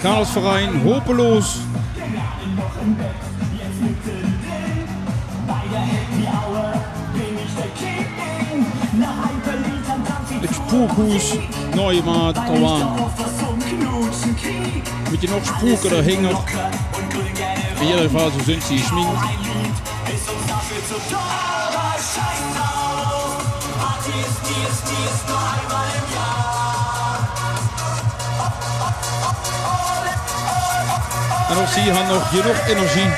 Karlsverein hopeloos. Het spookhuis nooit maar te aan. Moet je nog spoken er hingen. In ieder geval zo zijn ze schminkt. En ook zie je nog genoeg energie.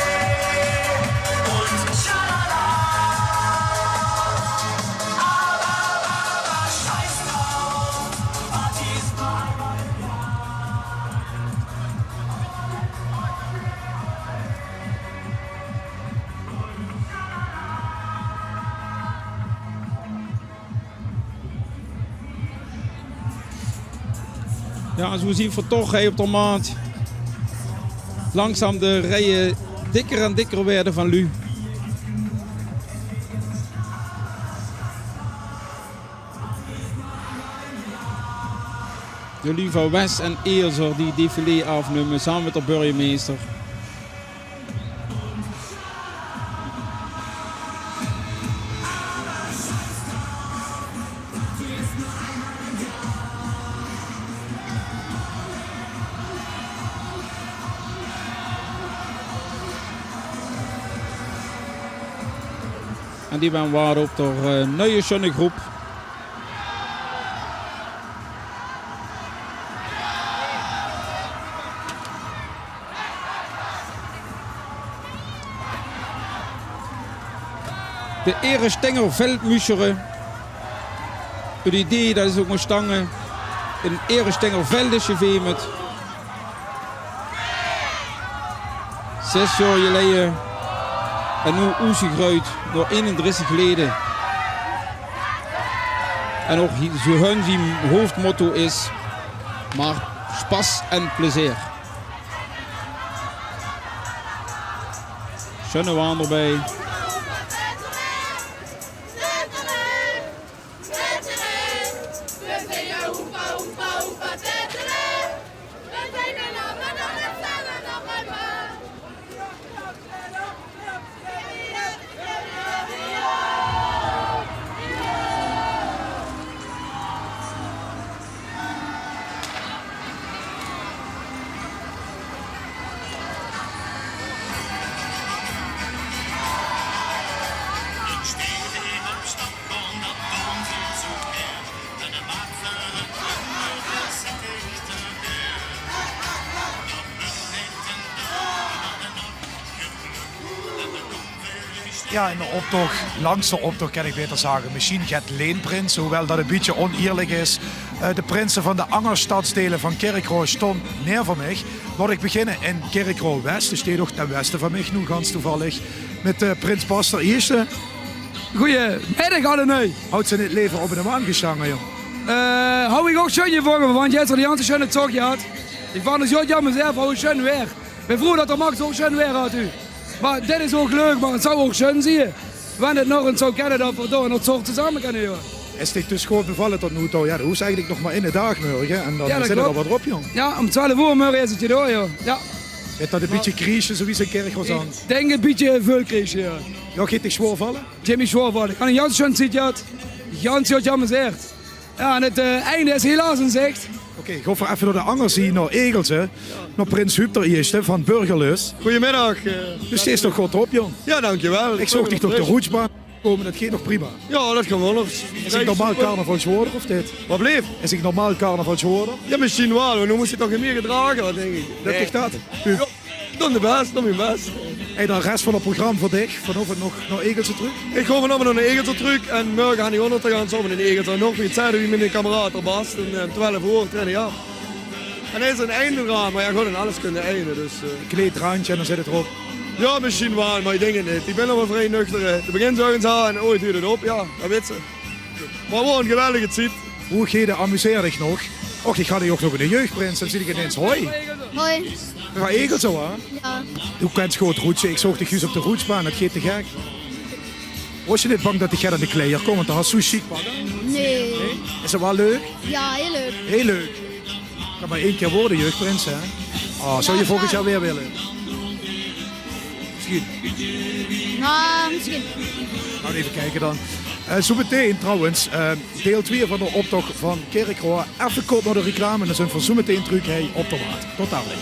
Ja, zo zien we toch op de maand. Langzaam de rijen dikker en dikker werden van Lu. De Lu van West en Eerser die défilé afnemen samen met de burgemeester. En die ben waar op de nieuwe schöne groep. De Ere Stenger Veldmuscheren. Het idee dat is ook een stange. Een Ere Stenger Veldische veemet. 6 jaar geleden. En nu uitgegroeid door 31 geleden. En ook zo hun zijn hoofdmotto is. Maar spas en plezier. Schöne waan erbij. Ja, in de optocht, langs de optocht kan ik beter zeggen. Misschien gaat Leenprins, hoewel dat een beetje oneerlijk is. De prinsen van de Angerstadsdelen van Kerkroo stond neer voor mij. Laat ik beginnen in Kerkroo West. Dus steeds ook ten westen van mij, nu ganz toevallig. Met prins Pastor Eerste. Goedemiddag allemaal. Houdt ze in het leven op de maan gestangen, joh? Hou ik ook schön voor, want je hebt er die andere schöne Tag gehad. Ik vond het zo jammer zelf, hou schön weer. Ik vroeg dat er Max ook schön weer had u. Maar dit is ook leuk, maar het zou ook schön zijn. Wanneer het nog eens zou kennen dat we door nog zo samen kunnen doen. Is dit dus gewoon bevallen tot nu toe? Ja, dat hoeft eigenlijk nog maar in de dag morgen. En dan zit er al wat op, joh. Ja, om 12 uur morgen is het je door, joh. Ja. Is dat een beetje kriesje, zoals in Kerkroo aan? Ik denk een beetje veel kriesje, ja. Ja, gaat ik zwaar vallen? Jimmy zwaar vallen. Ik had een Jans schön ziet, ja. Jans had jammer zegt. Ja, en het einde is helaas in zicht. Oké, ik ga even door de angers zien naar Egelse. Naar prins Huub Eerste van Burgerlus. Goedemiddag. Dus steeds toch goed op, jong? Ja, dankjewel. Ik zocht dich toch de roetsbaan komen, dat gaat nog prima. Ja, dat kan wel nog. Is ik normaal carnavalswoorder of dit? Wat bleef? Is ik normaal carnavalswoorder? Ja, misschien wel, maar nu moest je toch meer gedragen, denk ik. Dat ligt dat? Ja, dan de best, dan mijn best. Hey, de rest van het programma voor dich, vanavond nog naar Egelse terug? Ik ga vanavond nog naar Egelse terug en morgen gaan die 100 gaan samen in Egelse. En nog meer tijd wie met mijn kameraad er was, en 12 uur trainen, ja. En hij is een einde eraan, maar ja, gewoon alles kunnen eindigen. Dus, kleedraandje en dan zit het erop. Ja, misschien wel, maar ik denk het niet. Ik ben nog wel vrij nuchter. De begin zorgens aan en ooit duurt het op, ja, dat weet ze. Maar gewoon een geweldige tijd. Hoe ga je amuseer ik nog? Och, ik ga die ook nog in de jeugdprins, dan zie ik ineens hoi. Hoi. Ga Egel zo aan? Ja. Hoe kent je goed roetsen? Ik zocht de Guus op de roetsbaan, dat gaat te gek. Was je niet bang dat die gaat aan de kleier komt, want dan had zo chic pakken? Nee. Is dat wel leuk? Ja, heel leuk. Heel leuk. Kan maar 1 keer worden, jeugdprins, hè? Oh, zou je volgend jaar weer willen? Misschien. Nou, misschien. Nou, even kijken dan. Zo meteen trouwens, deel 2 van de optocht van Kerkroo. Even kort naar de reclame en dan zijn we zo meteen terug op de maat. Tot dadelijk.